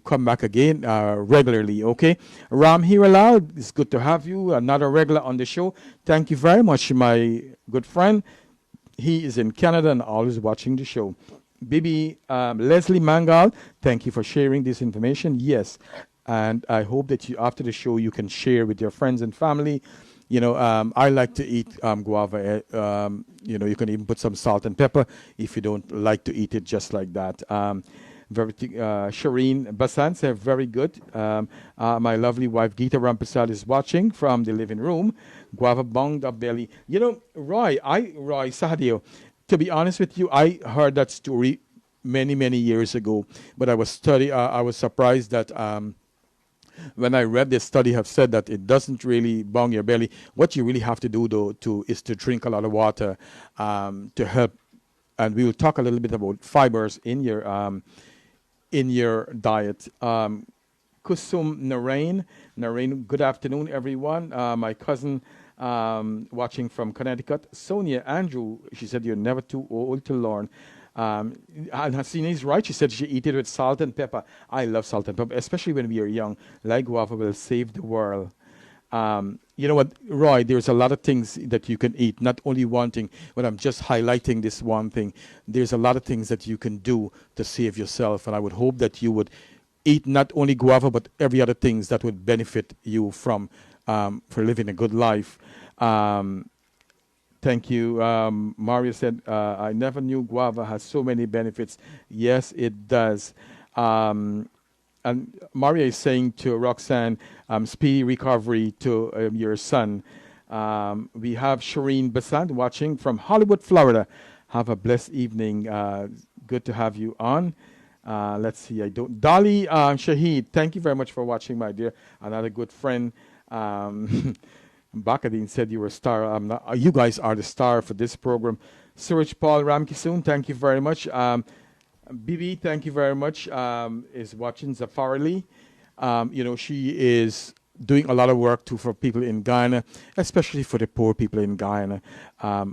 come back again regularly, okay? Ram Hiralal, it's good to have you, another regular on the show. Thank you very much, my good friend. He is in Canada and always watching the show. Bibi Leslie Mangal, thank you for sharing this information. Yes. And I hope that after the show, you can share with your friends and family. You know, I like to eat guava. You know, you can even put some salt and pepper if you don't like to eat it just like that. Shireen Basan said, very good. My lovely wife, Geeta Rampersad, is watching from the living room. Guava bonged up belly. You know, Roy Sahadio, to be honest with you, I heard that story many years ago, but I was surprised that when I read this study have said that it doesn't really bong your belly. What you really have to do though is to drink a lot of water to help. And we will talk a little bit about fibers in your diet. Kusum Narain, good afternoon everyone. My cousin watching from Connecticut. Sonia Andrew, she said you're never too old to learn. And Hasina is right. She said she eat it with salt and pepper. I love salt and pepper, especially when we are young. Like guava will save the world. You know what, Roy, there's a lot of things that you can eat, not only one thing, but I'm just highlighting this one thing. There's a lot of things that you can do to save yourself, and I would hope that you would eat not only guava, but every other things that would benefit you from for living a good life. Thank you. Mario said, I never knew guava has so many benefits. Yes, it does. And Maria is saying to Roxanne, speedy recovery to your son. We have Shireen Basant watching from Hollywood, Florida. Have a blessed evening. Good to have you on. Let's see. Dolly Shahid, thank you very much for watching, my dear. Another good friend. Bakadine said you were a star. You guys are the star for this program. Suraj Paul Ramkisoon, thank you very much. Bibi, thank you very much. Is watching Zafarali. You know, she is doing a lot of work too for people in Guyana, especially for the poor people in Guyana.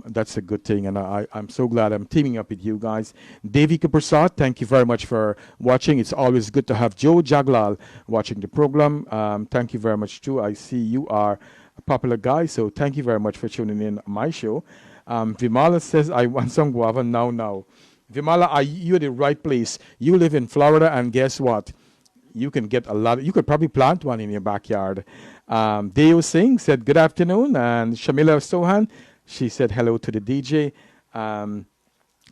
That's a good thing, and I'm so glad I'm teaming up with you guys. Devika Prasad, thank you very much for watching. It's always good to have Joe Jaglal watching the program. Thank you very much too. I see you are a popular guy, so thank you very much for tuning in my show. Vimala says, I want some guava now. Vimala, you're the right place. You live in Florida, and guess what? You can get a lot. You could probably plant one in your backyard. Deo Singh said, good afternoon. And Shamila Sohan, she said hello to the DJ.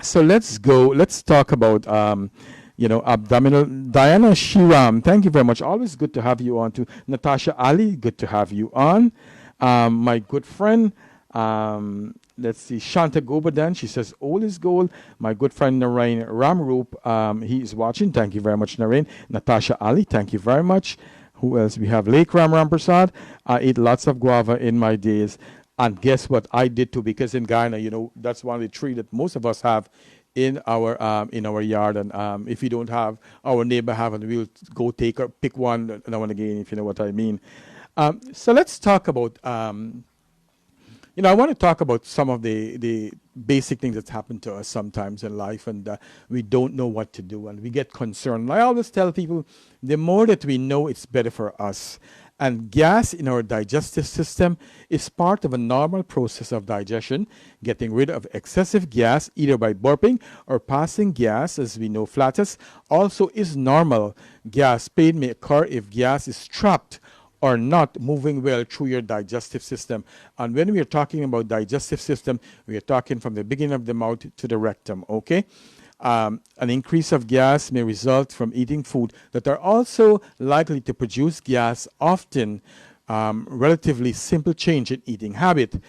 So let's go. Let's talk about, abdominal. Diana Shiram, thank you very much. Always good to have you on too. Natasha Ali, good to have you on. My good friend, let's see, Shanta Gobadan, she says, all is gold. My good friend Narain Ramroop, he is watching. Thank you very much, Narain. Natasha Ali, thank you very much. Who else? We have Lake Ramprasad. I eat lots of guava in my days. And guess what? I did too, because in Guyana, that's one of the trees that most of us have in our yard. And if you don't have, our neighbor have, and we'll go pick one now and again, if you know what I mean. So let's talk about... I want to talk about some of the basic things that happen to us sometimes in life, and we don't know what to do, and we get concerned. I always tell people, the more that we know, it's better for us. And gas in our digestive system is part of a normal process of digestion. Getting rid of excessive gas, either by burping or passing gas, as we know, flatus, also is normal. Gas pain may occur if gas is trapped or not moving well through your digestive system. And when we are talking about digestive system, we are talking from the beginning of the mouth to the rectum, okay? An increase of gas may result from eating food that are also likely to produce gas. Often, relatively simple change in eating habit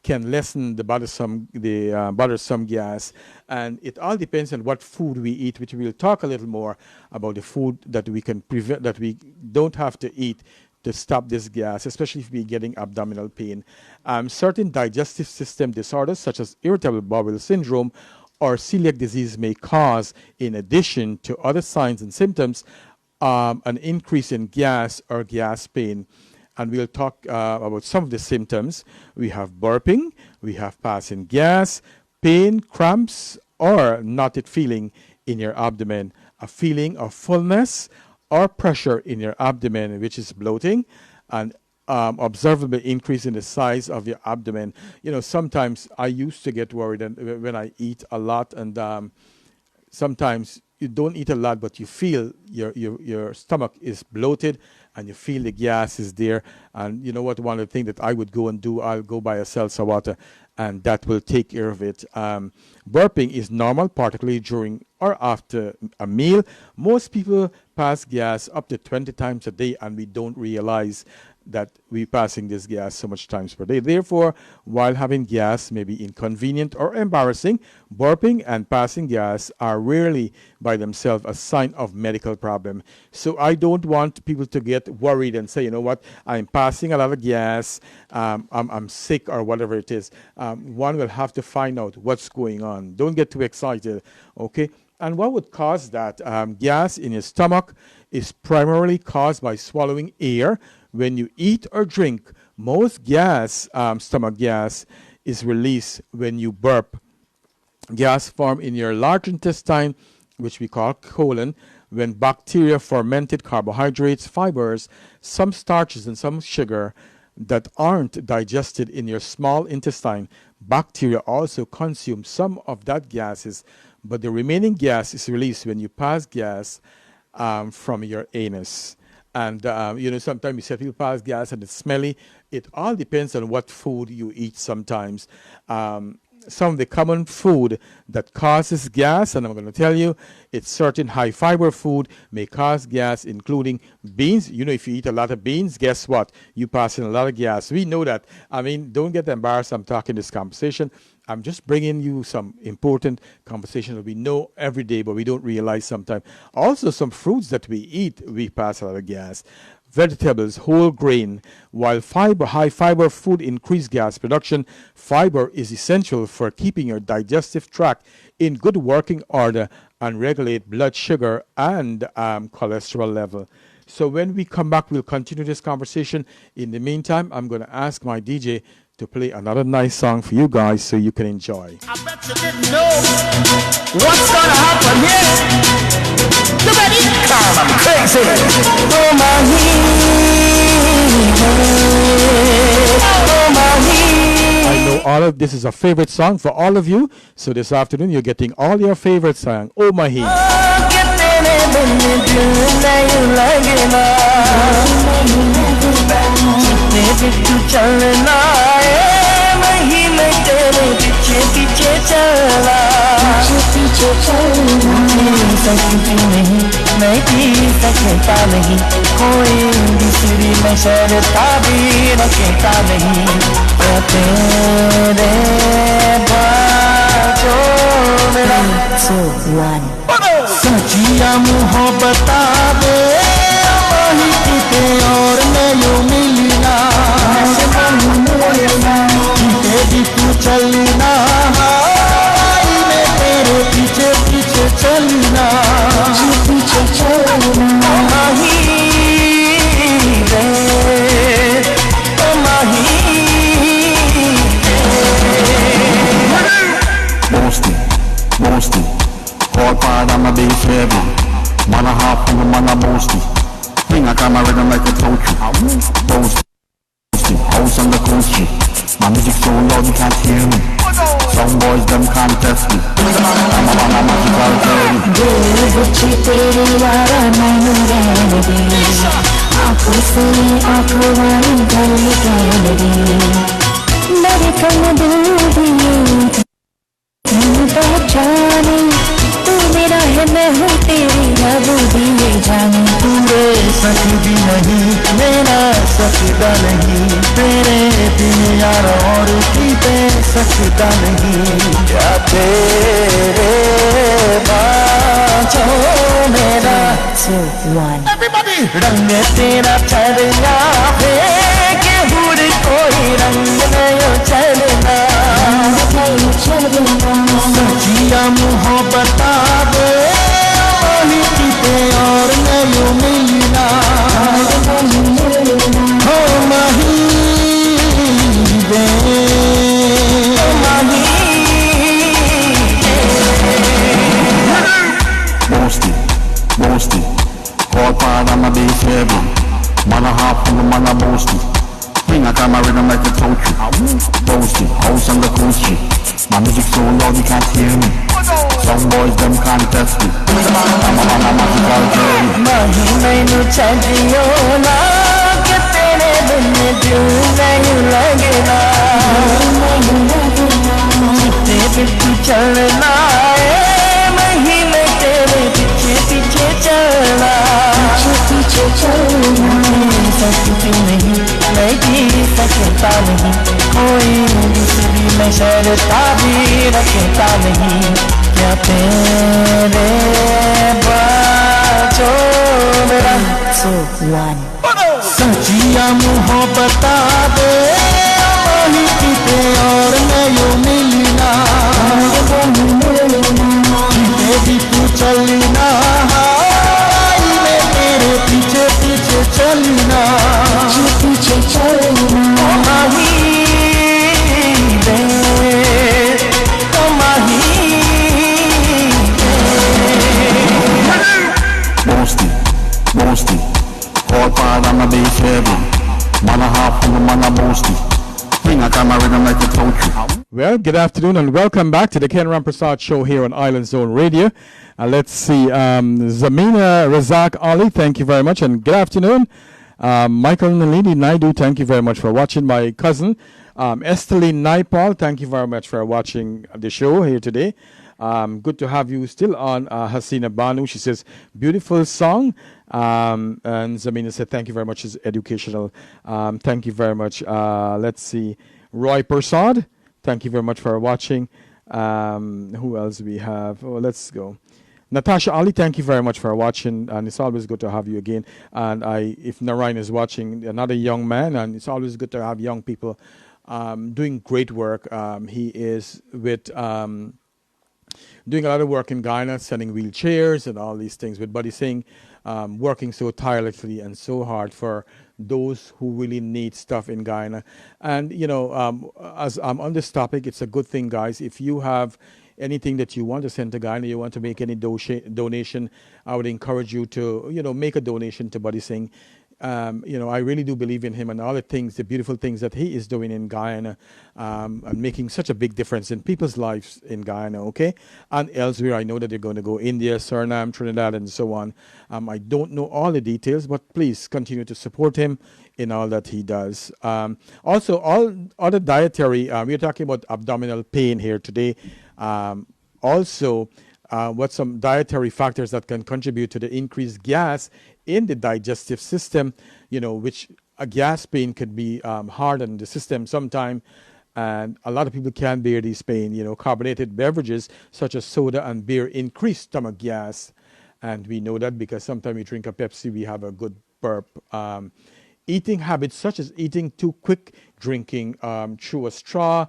can lessen the bothersome gas. And it all depends on what food we eat, which we'll talk a little more about the food that we can prevent, that we don't have to eat to stop this gas, especially if we're getting abdominal pain. Certain digestive system disorders, such as irritable bowel syndrome or celiac disease, may cause, in addition to other signs and symptoms, an increase in gas or gas pain. And we'll talk about some of the symptoms. We have burping, we have passing gas, pain, cramps, or knotted feeling in your abdomen, a feeling of fullness or pressure in your abdomen, which is bloating, and observable increase in the size of your abdomen. Sometimes I used to get worried when I eat a lot, and sometimes you don't eat a lot, but you feel your stomach is bloated, and you feel the gas is there. And you know what? One of the things that I would go and do, I'll go buy a seltzer water, and that will take care of it. Burping is normal, particularly during or after a meal. Most people pass gas up to 20 times a day, and we don't realize that we're passing this gas so much times per day. Therefore, while having gas may be inconvenient or embarrassing, burping and passing gas are rarely by themselves a sign of medical problem. So I don't want people to get worried and say, you know what, I'm passing a lot of gas, I'm sick or whatever it is. One will have to find out what's going on. Don't get too excited, okay? And what would cause that? Gas in your stomach is primarily caused by swallowing air. When you eat or drink, most gas, stomach gas, is released when you burp. Gas forms in your large intestine, which we call colon, when bacteria fermented carbohydrates, fibers, some starches, and some sugar that aren't digested in your small intestine. Bacteria also consume some of that gases, but the remaining gas is released when you pass gas from your anus. And, sometimes you say people pass gas and it's smelly. It all depends on what food you eat sometimes. Some of the common food that causes gas, and I'm going to tell you, it's certain high fiber food may cause gas, including beans. If you eat a lot of beans, guess what? You pass in a lot of gas. We know that. I mean, don't get embarrassed. I'm talking this conversation. I'm just bringing you some important conversation that we know every day, but we don't realize sometimes. Also, some fruits that we eat, we pass a lot of gas. Vegetables, whole grain. While high fiber food increase gas production, fiber is essential for keeping your digestive tract in good working order and regulate blood sugar and cholesterol level. So when we come back, we'll continue this conversation. In the meantime, I'm going to ask my DJ to play another nice song for you guys so you can enjoy. I bet you didn't know what's going to happen here. Look at it. I'm crazy. Oh, my I know all of this is a favorite song for all of you. So this afternoon, you're getting all your favorite song. Oh, my he. मैं P सकता नहीं कोई दूसरी में शरता भी रखता नहीं तेरे बाजो मेरा सचिया मोहब्बत दे वही किते और मैं यूं मिलना किते भी तू चलना मैं तेरे पीछे पीछे चलना Boasty, all part of my bass heavy. Man a half from the man a boasty. Bring a camera rhythm like a touchy. Boasty, house on the coast. My music so loud you can't hear me. Some boys them can't test me. I'm a magical girl. बुच्ची तेरी यारा नहीं रहने आँखों से आँखों वाली गली गली मेरे कन दूधी पहचाने तू मेरा है मैं हूँ तेरी रब दिए जाने तू रे सखी भी नहीं मेरा सखीदा नहीं तेरे बिन यार और की पे सखीदा नहीं क्या तेरे बाँचो मेरा Everybody रंग तेरा चढ़ना है के हुर कोई रंग नहीं चढ़ना सचिया मोहब्बत दे वही किते और नहीं मिलना हो मही दे Boasty, all part of my bass heavy. Man a half from the man a boasty. Bring a camera rhythm like a touchy. Boasty, house on the coast. My music so loud you can't hear me. Some boys them can't test me. I'm a magical girl. Mahi mainu chadiyo na ke tere bin dil nahi lagna jitne bhi tu chalna hai mahi main tere piche piche chalna सकती नहीं मैं जी सकता नहीं कोई दूसरी मैं शरता भी रखता नहीं क्या तेरे बाजो मेरा सचिया मोहब्बत दे वही किते और मैं यूं मिलना किते भी तू चलना पीछे पीछे चलना पीछे चलना माही दे माही Boasty, all part of my bass heavy. Man a half from the man a boasty. Bring a camera rhythm like a touchy. Well, good afternoon and welcome back to the Ken Rampersaud Show here on Island Zone Radio. Let's see, Zamina Razak Ali, thank you very much, and good afternoon. Michael Nalini Naidu, thank you very much for watching. My cousin, Esteline Naipal, thank you very much for watching the show here today. Good to have you still on. Hasina Banu, she says, beautiful song. And Zamina said, thank you very much, it's educational. Thank you very much. Let's see, Roy Persad, thank you very much for watching. Who else we have? Oh, let's go. Natasha Ali, thank you very much for watching, and it's always good to have you again. And if Narayan is watching, another young man, and it's always good to have young people doing great work. He is with doing a lot of work in Guyana, selling wheelchairs and all these things with Buddy Singh, working so tirelessly and so hard for those who really need stuff in Guyana. And, as I'm on this topic, it's a good thing, guys. If you have anything that you want to send to Guyana, you want to make any donation, I would encourage you to, make a donation to Buddy Singh. I really do believe in him and all the beautiful things that he is doing in Guyana, and making such a big difference in people's lives in Guyana, okay? And elsewhere, I know that they're going to go India, Suriname, Trinidad, and so on. I don't know all the details, but please continue to support him in all that he does. Also, all other dietary, we're talking about abdominal pain here today. What some dietary factors that can contribute to the increased gas in the digestive system, which a gas pain could be hard on the system sometime, and a lot of people can't bear these pain. Carbonated beverages such as soda and beer increase stomach gas, and we know that because sometimes we drink a Pepsi, we have a good burp. Eating habits such as eating too quick, drinking through a straw,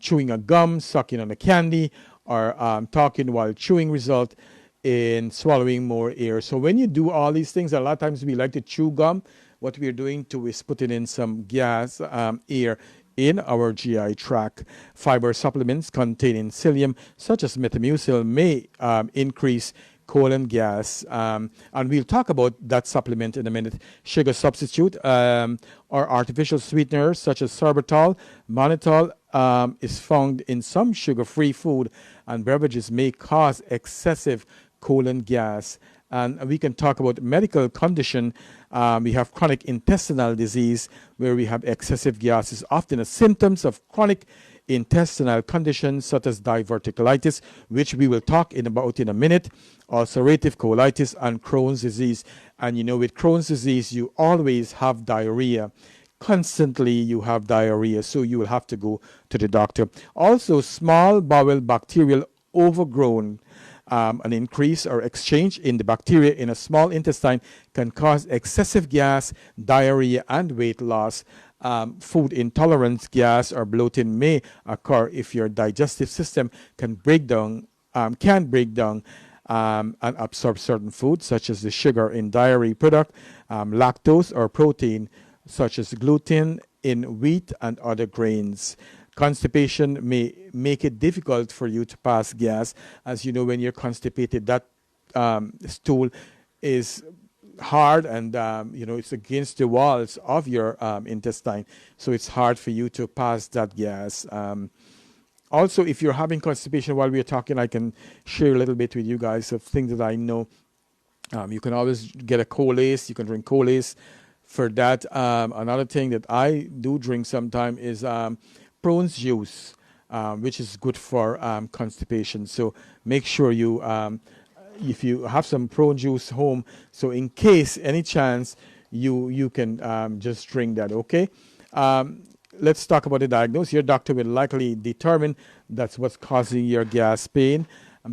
chewing a gum, sucking on a candy, or talking while chewing result in swallowing more air. So when you do all these things, a lot of times we like to chew gum. What we're doing is putting in some gas, air in our GI tract. Fiber supplements containing psyllium, such as Metamucil, may increase colon gas. And we'll talk about that supplement in a minute. Sugar substitute or artificial sweeteners such as sorbitol, mannitol, is found in some sugar-free food and beverages may cause excessive colon gas. And we can talk about medical condition. We have chronic intestinal disease where we have excessive gas is often a symptoms of chronic intestinal conditions such as diverticulitis, which we will talk about in a minute, ulcerative colitis, and Crohn's disease. And with Crohn's disease, you always have diarrhea. Constantly you have diarrhea, so you will have to go to the doctor. Also, small bowel bacterial overgrown, an increase or exchange in the bacteria in a small intestine can cause excessive gas, diarrhea, and weight loss. Food intolerance, gas, or bloating may occur if your digestive system can break down and absorb certain foods such as the sugar in dairy product, lactose or protein such as gluten in wheat and other grains. Constipation may make it difficult for you to pass gas. As you know, when you're constipated, that stool is hard and it's against the walls of your intestine, so it's hard for you to pass that gas. Also, if you're having constipation while we're talking, I can share a little bit with you guys of things that I know. You can always get a Colace. You can drink Colace for that. Another thing that I do drink sometime is prawns juice, which is good for constipation. So make sure you if you have some prawn juice home, so in case any chance you can just drink that. Okay. Let's talk about the diagnosis. Your doctor will likely determine that's what's causing your gas pain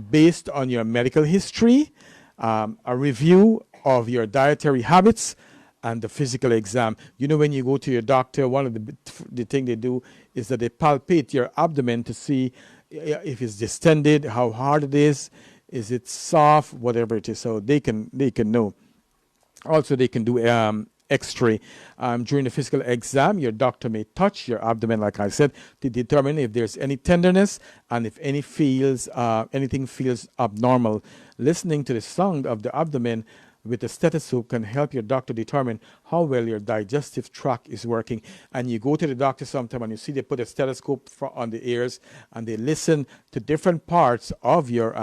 based on your medical history, a review of your dietary habits, and the physical exam. When you go to your doctor, one of the thing they do is that they palpate your abdomen to see if it's distended, how hard it is it soft, whatever it is. So they can know. Also, they can do X-ray. During the physical exam, your doctor may touch your abdomen, like I said, to determine if there's any tenderness and if anything feels abnormal. Listening to the sound of the abdomen with a stethoscope can help your doctor determine how well your digestive tract is working. And you go to the doctor sometime and you see they put a stethoscope on the ears and they listen to different parts of your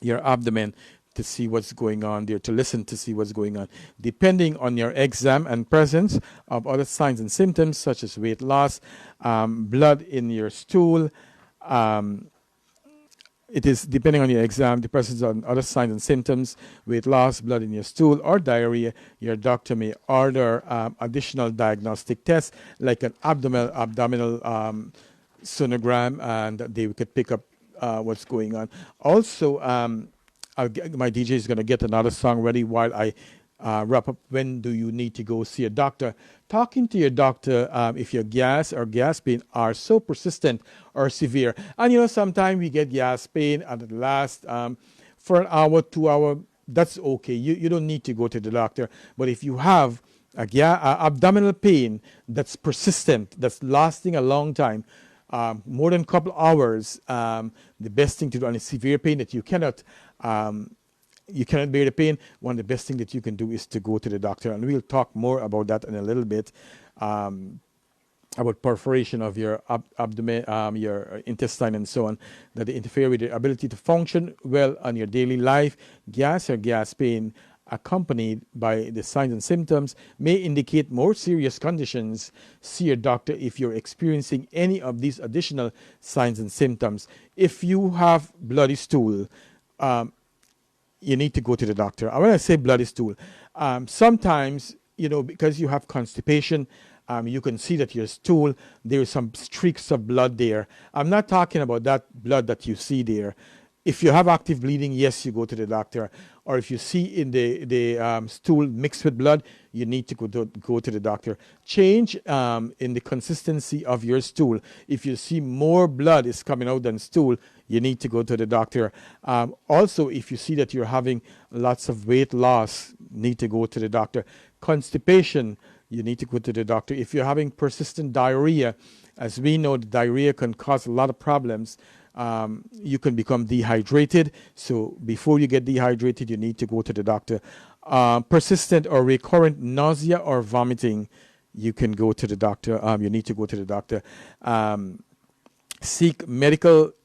abdomen to see what's going on there, to listen to see what's going on. Depending on your exam and presence of other signs and symptoms such as weight loss, blood in your stool, it is depending on your exam, the presence of other signs and symptoms, weight loss, blood in your stool, or diarrhea, your doctor may order additional diagnostic tests like an abdominal sonogram, and they could pick up what's going on. Also, my DJ is going to get another song ready while I wrap up, when do you need to go see a doctor? Talking to your doctor if your gas or gas pain are so persistent or severe. And sometimes we get gas pain and it lasts for an hour, 2 hour. That's okay. You don't need to go to the doctor. But if you have abdominal pain that's persistent, that's lasting a long time, more than a couple hours, the best thing to do, and it's severe pain that you cannot bear the pain, one of the best things that you can do is to go to the doctor. And we'll talk more about that in a little bit, about perforation of your abdomen, your intestine and so on, that they interfere with your ability to function well on your daily life. Gas or gas pain accompanied by the signs and symptoms may indicate more serious conditions. See your doctor if you're experiencing any of these additional signs and symptoms. If you have bloody stool, you need to go to the doctor. When I say bloody stool, sometimes, because you have constipation, you can see that your stool, there is some streaks of blood there. I'm not talking about that blood that you see there. If you have active bleeding, yes, you go to the doctor. Or if you see in the stool mixed with blood, you need to go to the doctor. Change in the consistency of your stool. If you see more blood is coming out than stool, you need to go to the doctor. Also, if you see that you're having lots of weight loss, need to go to the doctor. Constipation, you need to go to the doctor. If you're having persistent diarrhea, as we know, the diarrhea can cause a lot of problems. You can become dehydrated. So before you get dehydrated, you need to go to the doctor. Persistent or recurrent nausea or vomiting, you can go to the doctor. You need to go to the doctor. Seek immediate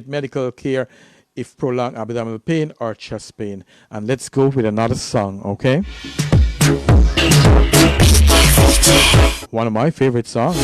medical care if prolonged abdominal pain or chest pain. And let's go with another song, okay? One of my favorite songs.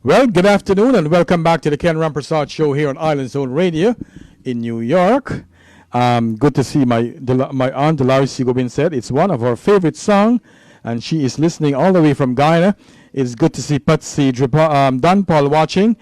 Well, good afternoon and welcome back to the Ken Rampersaud Show here on Island Zone Radio in New York. Good to see my aunt Dolores Sigobin said it's one of her favorite songs, and she is listening all the way from Guyana. It's good to see Patsy Don Paul watching.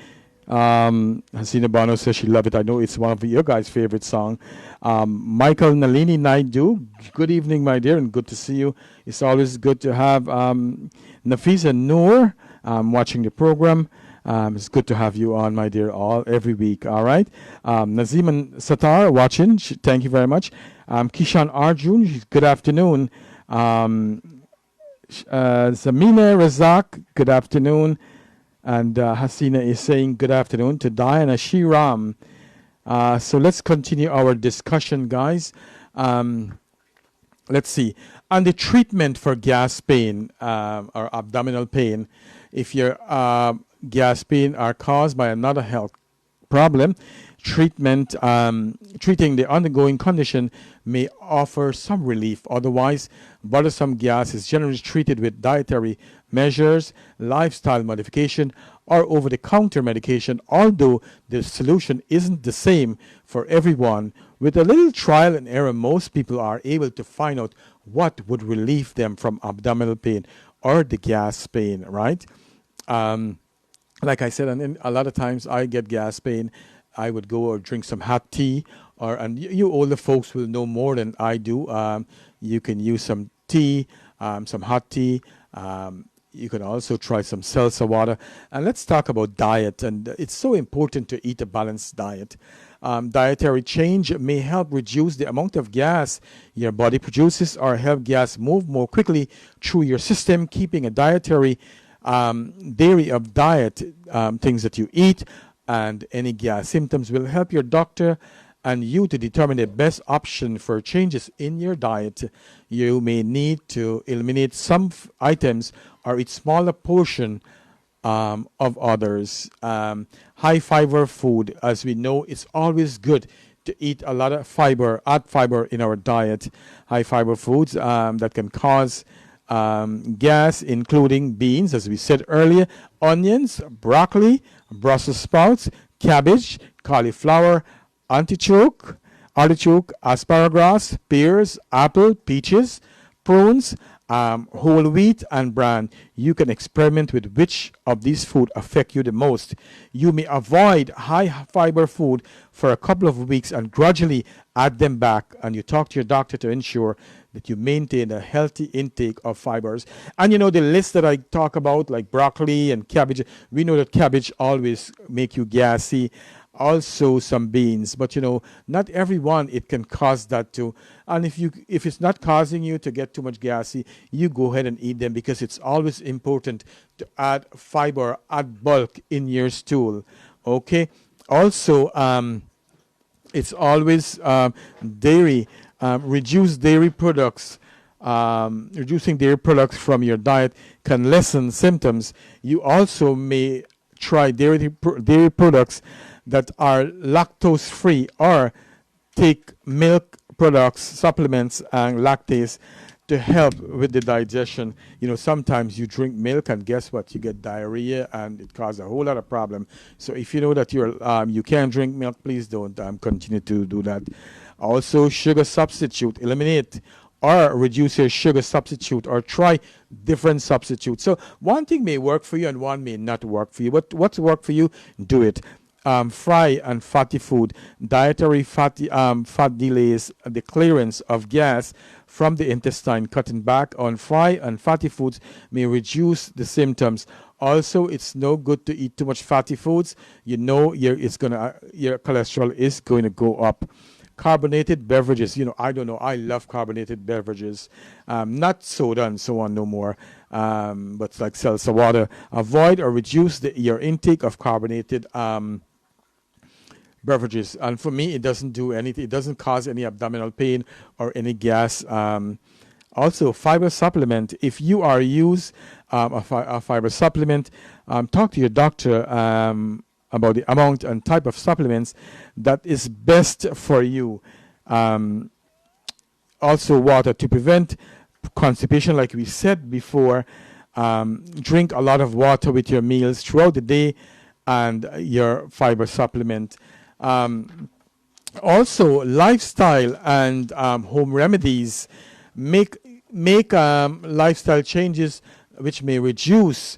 Hasina Bano says she loved it. I know it's one of your guys' favorite songs. Michael Nalini Naidu, good evening, my dear, and good to see you. It's always good to have Nafisa Noor watching the program. It's good to have you on, my dear, every week. All right. Nazeeman Satar watching. Thank you very much. Kishan Arjun, good afternoon. Zamina Razak, good afternoon. And Hasina is saying good afternoon to Diana Shiram. So let's continue our discussion, guys. Let's see. On the treatment for gas pain or abdominal pain, if your gas pain are caused by another health problem, treating the undergoing condition may offer some relief. Otherwise, bothersome gas is generally treated with dietary measures, lifestyle modification, or over-the-counter medication, although the solution isn't the same for everyone. With a little trial and error, most people are able to find out what would relieve them from abdominal pain or the gas pain, right? Like I said, and a lot of times I get gas pain. I would go or drink some hot tea, and you older folks will know more than I do. You can use some tea, some hot tea. You can also try some seltzer water. And let's talk about diet. And it's so important to eat a balanced diet. Dietary change may help reduce the amount of gas your body produces or help gas move more quickly through your system. Keeping a dietary dairy of diet, things that you eat, and any gas symptoms will help your doctor and you to determine the best option for changes in your diet. You may need to eliminate some items or eat smaller portion of others. High fiber food, as we know, it's always good to eat a lot of fiber, add fiber in our diet. High fiber foods that can cause gas, including beans, as we said earlier, onions, broccoli, Brussels sprouts, cabbage, cauliflower, artichoke, asparagus, pears, apple, peaches, prunes, whole wheat, and bran. You can experiment with which of these food affect you the most. You may avoid high fiber food for a couple of weeks and gradually add them back, and you talk to your doctor to ensure that you maintain a healthy intake of fibers. And you know, the list that I talk about, like broccoli and cabbage, we know that cabbage always make you gassy. Also some beans, but you know, not everyone it can cause that too. And if it's not causing you to get too much gassy, you go ahead and eat them, because it's always important to add fiber, add bulk in your stool. Okay. Also, it's always dairy. Reduce dairy products. Reducing dairy products from your diet can lessen symptoms. You also may try dairy products that are lactose free, or take milk products, supplements, and lactase to help with the digestion. You know, sometimes you drink milk and guess what? You get diarrhea and it causes a whole lot of problem. So if you know that you can't drink milk, please don't continue to do that. Also, sugar substitute, eliminate or reduce your sugar substitute, or try different substitutes. So one thing may work for you and one may not work for you. But what's work for you, do it. Fry and fatty food. Dietary fat delays the clearance of gas from the intestine. Cutting back on fry and fatty foods may reduce the symptoms. Also, it's no good to eat too much fatty foods. You know, your cholesterol is going to go up. Carbonated beverages, you know, I don't know, I love carbonated beverages, not soda and so on no more, but like seltzer water. Avoid or reduce your intake of carbonated beverages. And for me, it doesn't do anything. It doesn't cause any abdominal pain or any gas. Also, fiber supplement. If you are use a fiber supplement, talk to your doctor about the amount and type of supplements that is best for you. Also, water to prevent constipation, like we said before. Drink a lot of water with your meals throughout the day and your fiber supplement. Also, lifestyle and home remedies. Make lifestyle changes which may reduce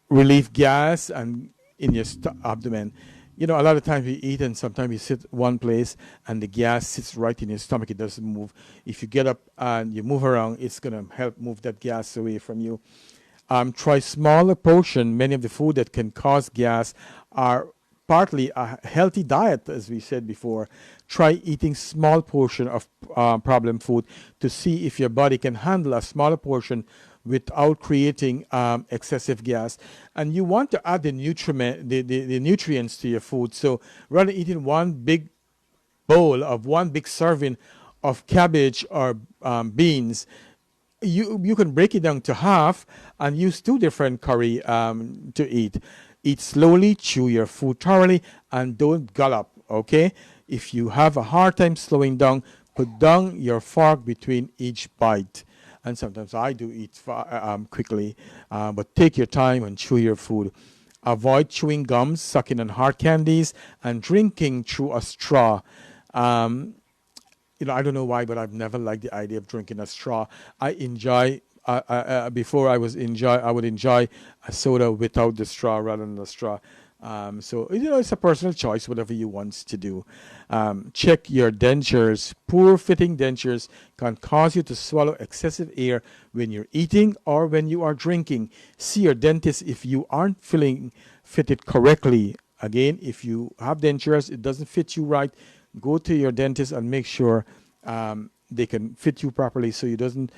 relief gas and in your abdomen. You know, a lot of times we eat and sometimes you sit one place and the gas sits right in your stomach. It doesn't move. If you get up and you move around, it's going to help move that gas away from you. Try smaller portion. Many of the food that can cause gas are partly a healthy diet, as we said before. Try eating small portion of problem food to see if your body can handle a smaller portion without creating excessive gas. And you want to add the nutrients to your food. So rather than eating one big bowl of one big serving of cabbage or beans, you can break it down to half and use 2 different curry to eat. Eat slowly, chew your food thoroughly, and don't gulp, okay? If you have a hard time slowing down, put down your fork between each bite. And sometimes I do eat quickly, but take your time and chew your food. Avoid chewing gums, sucking on hard candies, and drinking through a straw. You know, I don't know why, but I've never liked the idea of drinking a straw. I enjoy. Before I would enjoy a soda without the straw rather than the straw. So, you know, it's a personal choice, whatever you want to do. Check your dentures. Poor fitting dentures can cause you to swallow excessive air when you're eating or when you are drinking. See your dentist if you aren't fitted correctly. Again, if you have dentures, it doesn't fit you right, go to your dentist and make sure they can fit you properly so you doesn't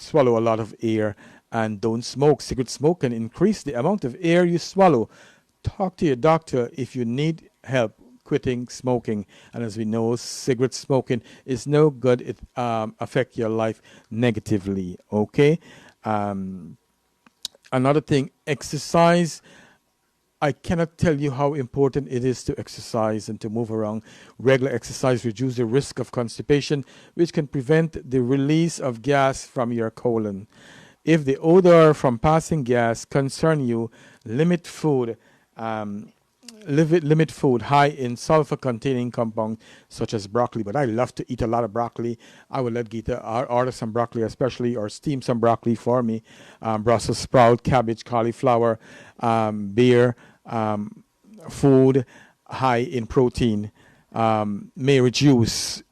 swallow a lot of air. And don't smoke. Cigarette smoke can increase the amount of air you swallow. Talk to your doctor if you need help quitting smoking. And as we know, cigarette smoking is no good. It affects your life negatively. Okay. Another thing, exercise. I cannot tell you how important it is to exercise and to move around. Regular exercise reduces the risk of constipation, which can prevent the release of gas from your colon. If the odor from passing gas concern you, limit food high in sulfur-containing compounds such as broccoli. But I love to eat a lot of broccoli. I will let Geeta order some broccoli, especially, or steam some broccoli for me. Brussels sprout, cabbage, cauliflower, beer, food high in protein may reduce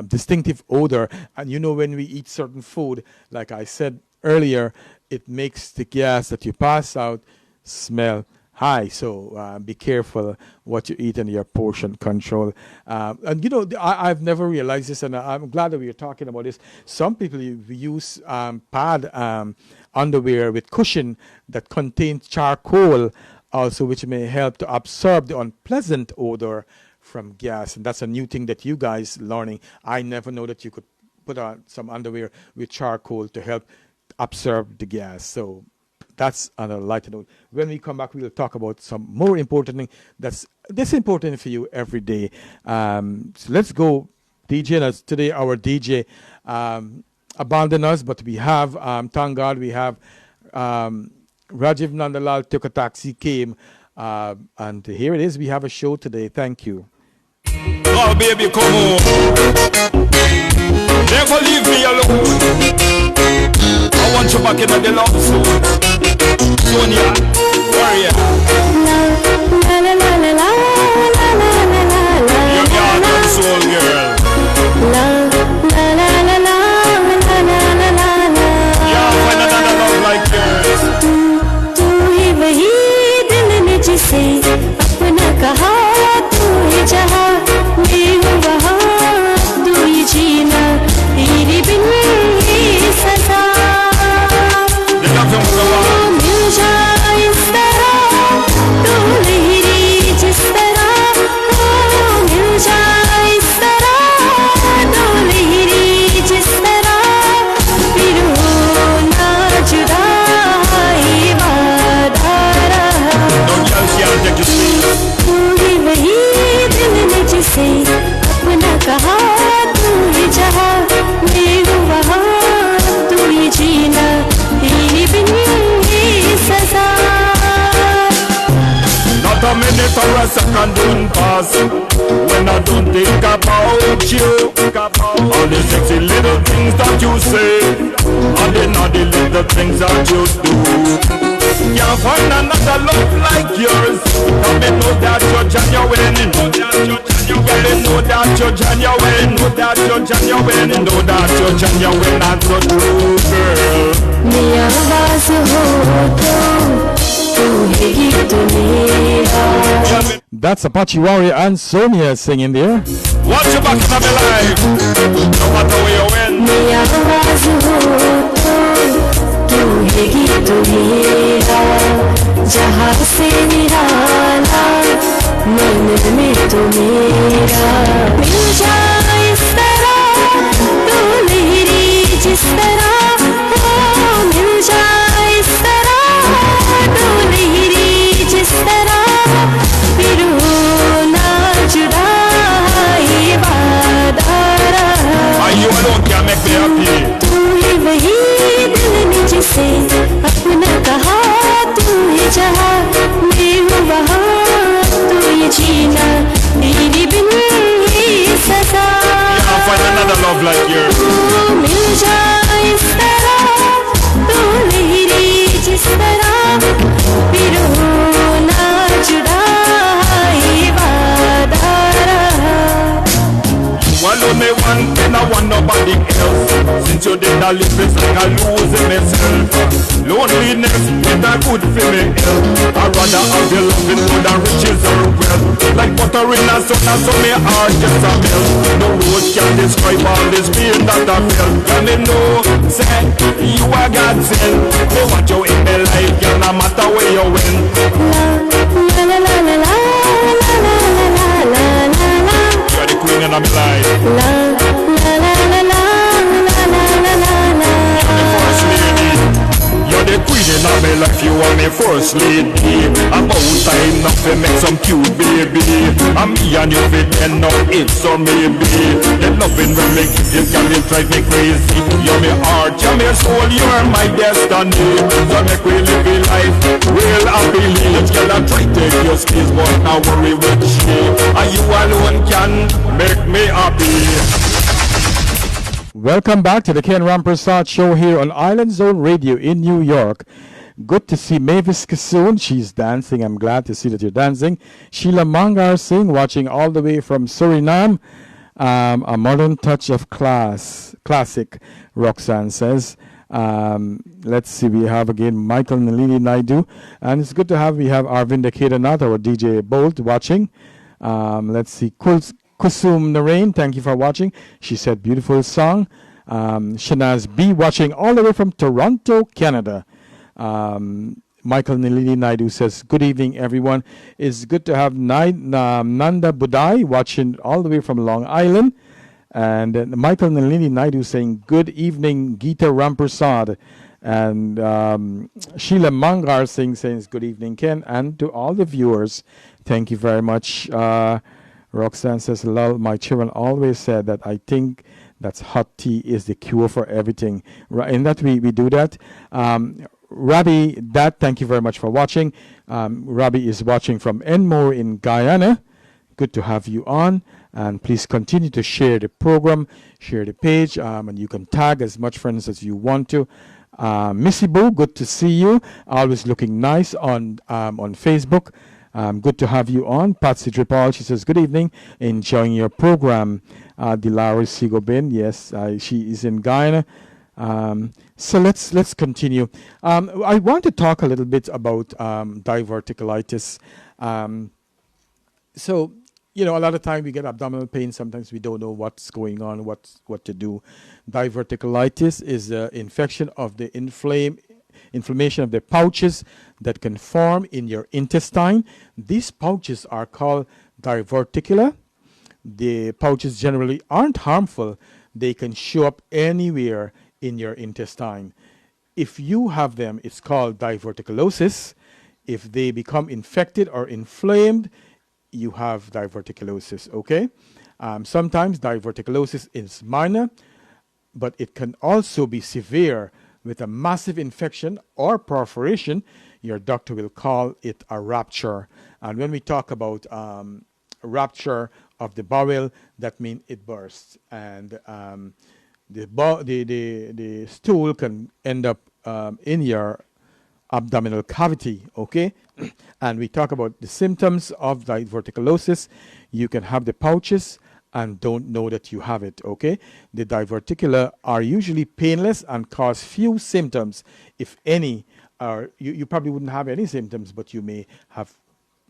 distinctive odor. And you know, when we eat certain food, like I said earlier, it makes the gas that you pass out smell high. So be careful what you eat and your portion control. And you know, I've never realized this, and I'm glad that we are talking about this. Some people use pad underwear with cushion that contains charcoal also, which may help to absorb the unpleasant odor from gas. And that's a new thing that you guys learning. I never know that you could put on some underwear with charcoal to help absorb the gas. So that's on a lighter note. When we come back, we'll talk about some more important thing that's important for you every day. So let's go, DJ. As today our DJ abandoned us, but we have, thank God, we have Rajiv Nandalal took a taxi, came, and here it is. We have a show today. Thank you. Oh, baby, come on. Never leave me alone. I want you back in the love zone. Sonia, warrior. La la la la la la la la la la. You're my heart and soul, girl. La la la la la la la la la. Yeah, find another love like yours. तू ही वही दिल ने जिसे अपना कहा, तू ही जहाँ मैं हूँ वहाँ, तू ही जीना तेरे बिन ये सजा। मिल जाए इस तरह तू लहरी जिस तरह, मिल जाए इस तरह तू लहरी जिस तरह, फिर हो ना जुदा ये वादा रहा। for a second don't pass when I don't think about you. All the sexy little things that you say, and then all the little things that you do. Can't find another love like yours. Come and know that you're genuine. Girl, you know that you're genuine. Know that you're genuine. Know that you're genuine and so true, girl. मेरी आवाज़ हो तू है गीत मेरा. That's Apache Warrior and Sonia singing there. Watch your back in my life. No matter where you win. मेरी आवाज़ हो तू है गीत मेरा. जहाँ से निराला मन में तो मेरा. मिल जाए इस तरह तू लहरी जिस तरह. मिल जाए इस तरह तू लहरी जिस तरह. फिर हो ना जुदा ये वादा रहा. And you alone can make me happy. तू ही वही दिल ने जिसे अपना कहा. तू ही जहाँ मैं हूँ वहाँ. तू ये जीना मेरी बिन ही सजा. Can't find another love like yours. मिल जाए इस तरह तू लहरी जिस तरह. फिर हो ना जुदा ये वादा रहा. Well, only one thing I want nobody else. Since you did not live, it's like I'm losing myself. Loneliness with a good feeling help. I'd rather have your loving more than riches or wealth. Like butter in a sun, so my heart just a melt. No words can describe all this pain that I felt. And they know, say, you are God's sent. They want you in my life, girl, no matter where you went. La la la la la la la la la la la. You're the queen in my life. La la la la la la la la la la. You're the first lady. You're the queen in my life. You are my first lady. About time now to make some cute baby. And me and you fit end up it's or maybe. The loving when me give you girl it drive me crazy. You're my heart, you're my soul, you're my destiny. So make we live a life real happily. Girl I try take your skills but now worry with she. And you alone can make me happy. Welcome back to the Ken Rampersaud Show here on Island Zone Radio in New York. Good to see Mavis Kassoon. She's dancing. I'm glad to see that you're dancing. Sheila Mangar Singh, watching all the way from Suriname. A modern touch of classic, Roxanne says. Let's see, we have again Michael Nalini Naidu. And it's good to have, we have Arvinda Kedarnath, our DJ Bolt, watching. Let's see, Kusum Narain, thank you for watching. She said, beautiful song. Shanaz B, watching all the way from Toronto, Canada. Michael Nalini Naidu says, good evening, everyone. It's good to have Nanda Budai watching all the way from Long Island. And Michael Nalini Naidu saying, good evening, Geeta Rampersaud. And Sheila Mangar saying, good evening, Ken. And to all the viewers, thank you very much. Roxanne says, lol, my children always said that I think that's hot tea is the cure for everything. In that we do that. Rabbi, thank you very much for watching. Rabbi is watching from Enmore in Guyana. Good to have you on. And please continue to share the program, share the page, and you can tag as much friends as you want to. Missy Boo, good to see you. Always looking nice on Facebook. Good to have you on. Patsy Tripal, she says, good evening. Enjoying your program. Dilara Sigobin, yes, she is in Guyana. So let's continue. I want to talk a little bit about diverticulitis. So, you know, a lot of time we get abdominal pain. Sometimes we don't know what's going on, what to do. Diverticulitis is an infection of the inflammation of the pouches that can form in your intestine. These pouches are called diverticular. The pouches generally aren't harmful. They can show up anywhere in your intestine. If you have them, it's called diverticulosis. If they become infected or inflamed, you have diverticulosis, okay? Sometimes diverticulosis is minor, but it can also be severe with a massive infection or perforation. your doctor will call it a rupture. And when we talk about rupture of the bowel, that means it bursts, and the stool can end up in your abdominal cavity, okay? And we talk about the symptoms of diverticulosis. You can have the pouches and don't know that you have it, okay? The diverticula are usually painless and cause few symptoms, if any. Or you probably wouldn't have any symptoms, but you may have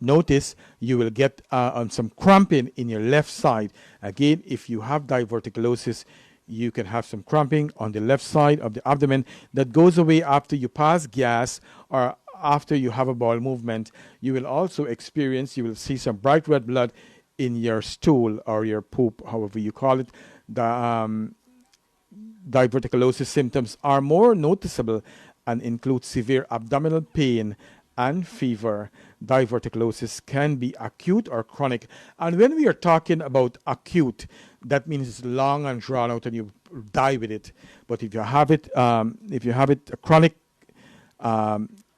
noticed you will get on some cramping in your left side. Again, if you have diverticulosis, you can have some cramping on the left side of the abdomen that goes away after you pass gas or after you have a bowel movement. You will also experience, you will see some bright red blood in your stool or your poop, however you call it. The diverticulosis symptoms are more noticeable and include severe abdominal pain and fever. Diverticulosis can be acute or chronic. And when we are talking about acute, that means it's long and drawn out and you die with it. But if you have it, chronic,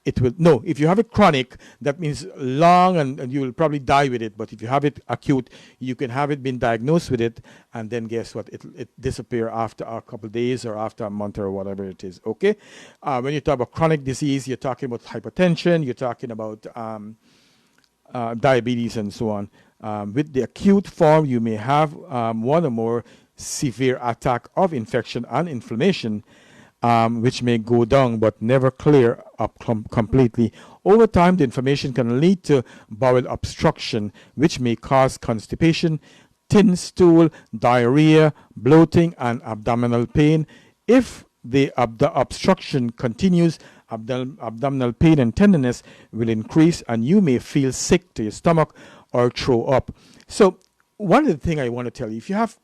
if you have it chronic, that means long and you will probably die with it. But if you have it acute, you can have it been diagnosed with it, and then guess what? It disappear after a couple of days or after a month or whatever it is, okay? When you talk about chronic disease, you're talking about hypertension, you're talking about diabetes and so on. With the acute form, you may have one or more severe attack of infection and inflammation, which may go down but never clear up completely. Over time, the inflammation can lead to bowel obstruction, which may cause constipation, thin stool, diarrhea, bloating, and abdominal pain. If the obstruction continues, abdominal pain and tenderness will increase, and you may feel sick to your stomach or throw up. So one of the things I want to tell you, if you have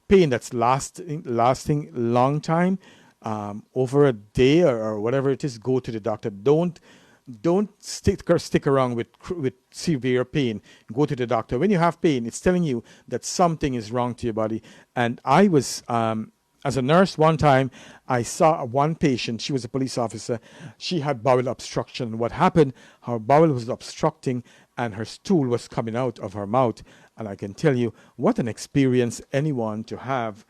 pain that's lasting long time, over a day or whatever it is, go to the doctor. Don't stick around with severe pain. Go to the doctor. When you have pain, it's telling you that something is wrong to your body. And I was, as a nurse one time, I saw one patient. She was a police officer. She had bowel obstruction. What happened, her bowel was obstructing and her stool was coming out of her mouth. And I can tell you, what an experience anyone to have.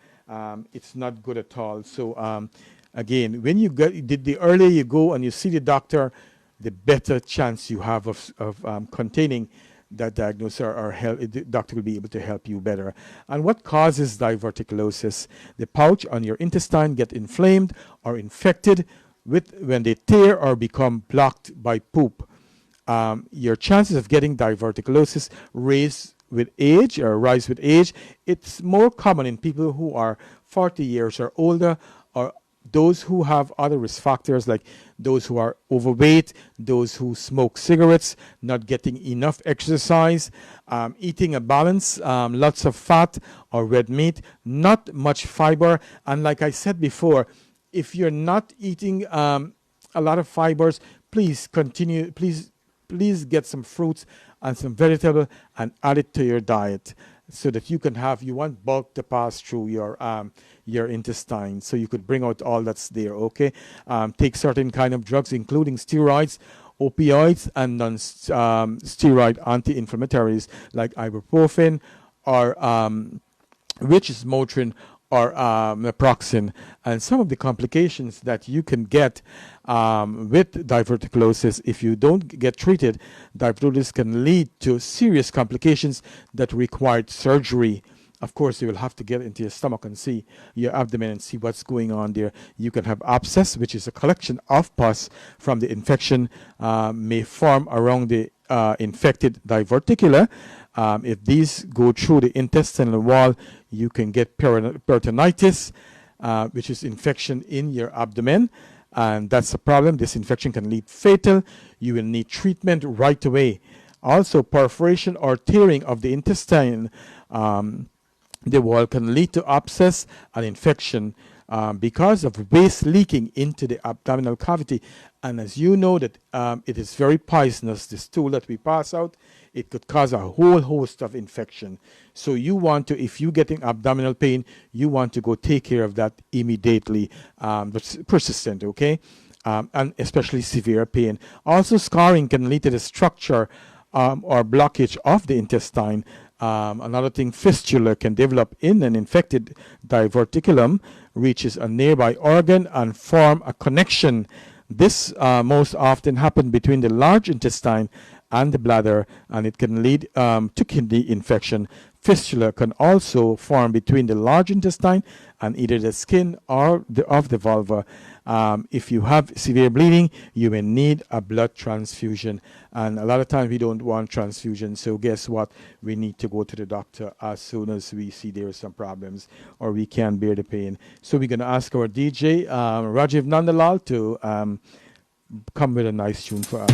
It's not good at all. So again, when the earlier you go and you see the doctor, the better chance you have of containing that diagnosis, or the doctor will be able to help you better. And what causes diverticulosis? The pouch on your intestine get inflamed or infected when they tear or become blocked by poop. Your chances of getting diverticulosis rise with age. It's more common in people who are 40 years or older, or those who have other risk factors, like those who are overweight, those who smoke cigarettes, not getting enough exercise, eating a balance, lots of fat or red meat, not much fiber. And like I said before, if you're not eating a lot of fibers, please get some fruits and some vegetable and add it to your diet, so that you want bulk to pass through your intestine, so you could bring out all that's there, okay? Take certain kind of drugs, including steroids, opioids, and non-steroid anti-inflammatories like ibuprofen or which is Motrin or naproxen. And some of the complications that you can get with diverticulosis, if you don't get treated, diverticulosis can lead to serious complications that require surgery. Of course, you will have to get into your stomach and see your abdomen and see what's going on there. You can have abscess, which is a collection of pus from the infection, may form around the infected diverticula. If these go through the intestinal wall, you can get peritonitis, which is infection in your abdomen. And that's a problem. This infection can lead fatal. You will need treatment right away. Also, perforation or tearing of the intestine, the wall, can lead to abscess and infection because of waste leaking into the abdominal cavity. And as you know that it is very poisonous, the stool that we pass out, it could cause a whole host of infection. So you want to, if you're getting abdominal pain, you want to go take care of that immediately. That's persistent, okay? and especially severe pain. Also, scarring can lead to the structure or blockage of the intestine. Another thing, fistula can develop in an infected diverticulum, reaches a nearby organ and form a connection. This most often happens between the large intestine and the bladder, and it can lead to kidney infection. Fistula can also form between the large intestine and either the skin or of the vulva. If you have severe bleeding, you may need a blood transfusion. And a lot of times we don't want transfusion. So guess what? We need to go to the doctor as soon as we see there are some problems or we can't bear the pain. So we're going to ask our DJ, Rajiv Nandalal, to come with a nice tune for us.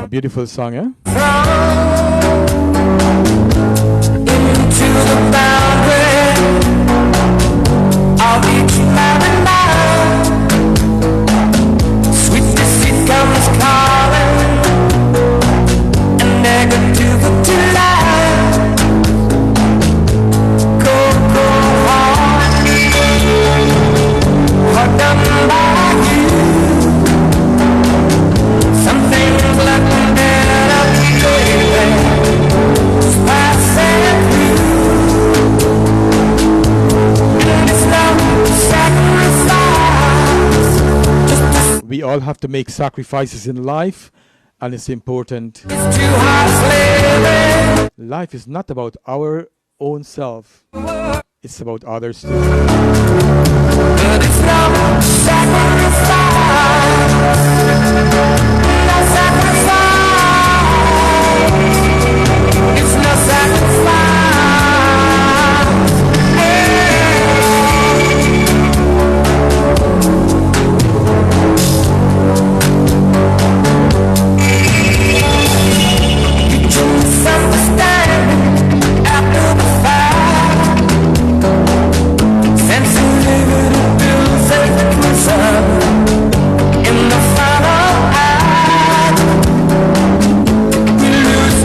Beautiful song, eh? Into the boundary of each paradise, sweet deceit comes calling, and negativity lies. Cold, cold heart, hard done by you. Something's left better, baby, just passing through. And it's not sacrifice. We all have to make sacrifices in life, and it's important. It's too hard slavery. Life is not about our own self. It's about others too. But it's no sacrifice. No sacrifice. It's no sacrifice. You choose understanding after the fact. Sensitivity builds a concern in the final act. We lose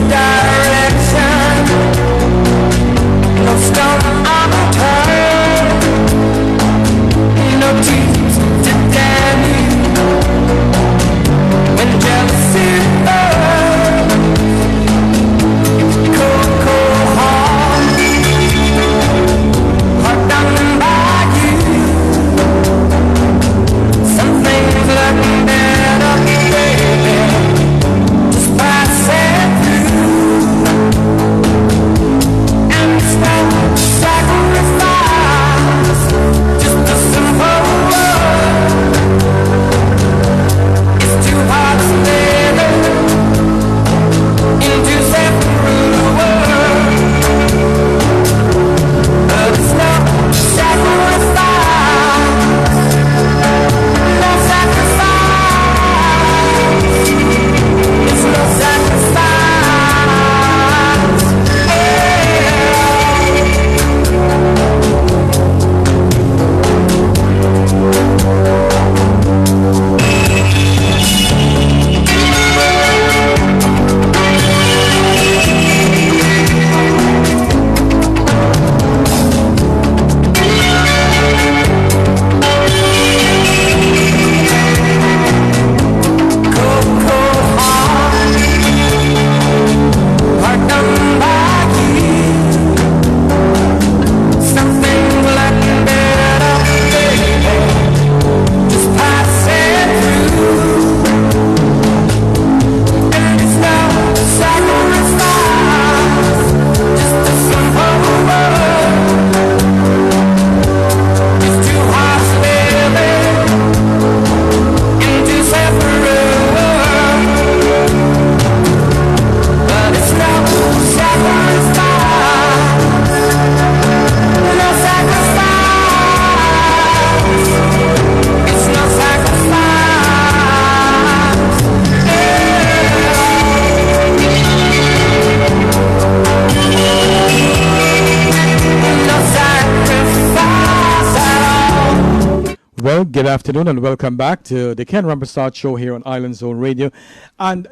good afternoon, and welcome back to the Ken Rampersaud Show here on Island Zone Radio. And,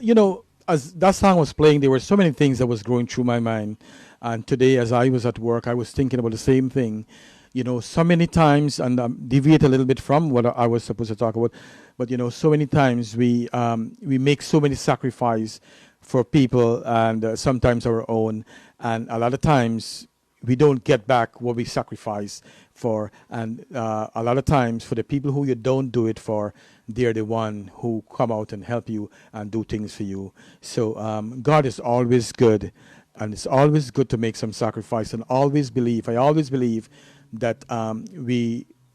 as that song was playing, there were so many things that was going through my mind. And today, as I was at work, I was thinking about the same thing. So many times, and deviate a little bit from what I was supposed to talk about, but, so many times we make so many sacrifices for people, and sometimes our own. And a lot of times, we don't get back what we sacrifice for, and a lot of times for the people who you don't do it for, they're the one who come out and help you and do things for you. So God is always good, and it's always good to make some sacrifice. And I always believe that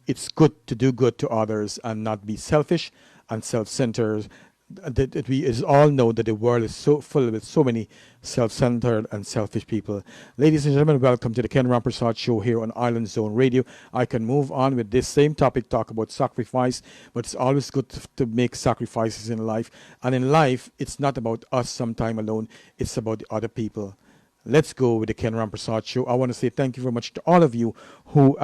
it's good to do good to others and not be selfish and self-centered. That we all know that the world is so full with so many self-centered and selfish people. Ladies and gentlemen, welcome to the Ken Rampersaud Show here on Island Zone Radio. I can move on with this same topic, talk about sacrifice, but it's always good to make sacrifices in life. And in life, it's not about us sometime alone. It's about the other people. Let's go with the Ken Rampersaud Show. I want to say thank you very much to all of you who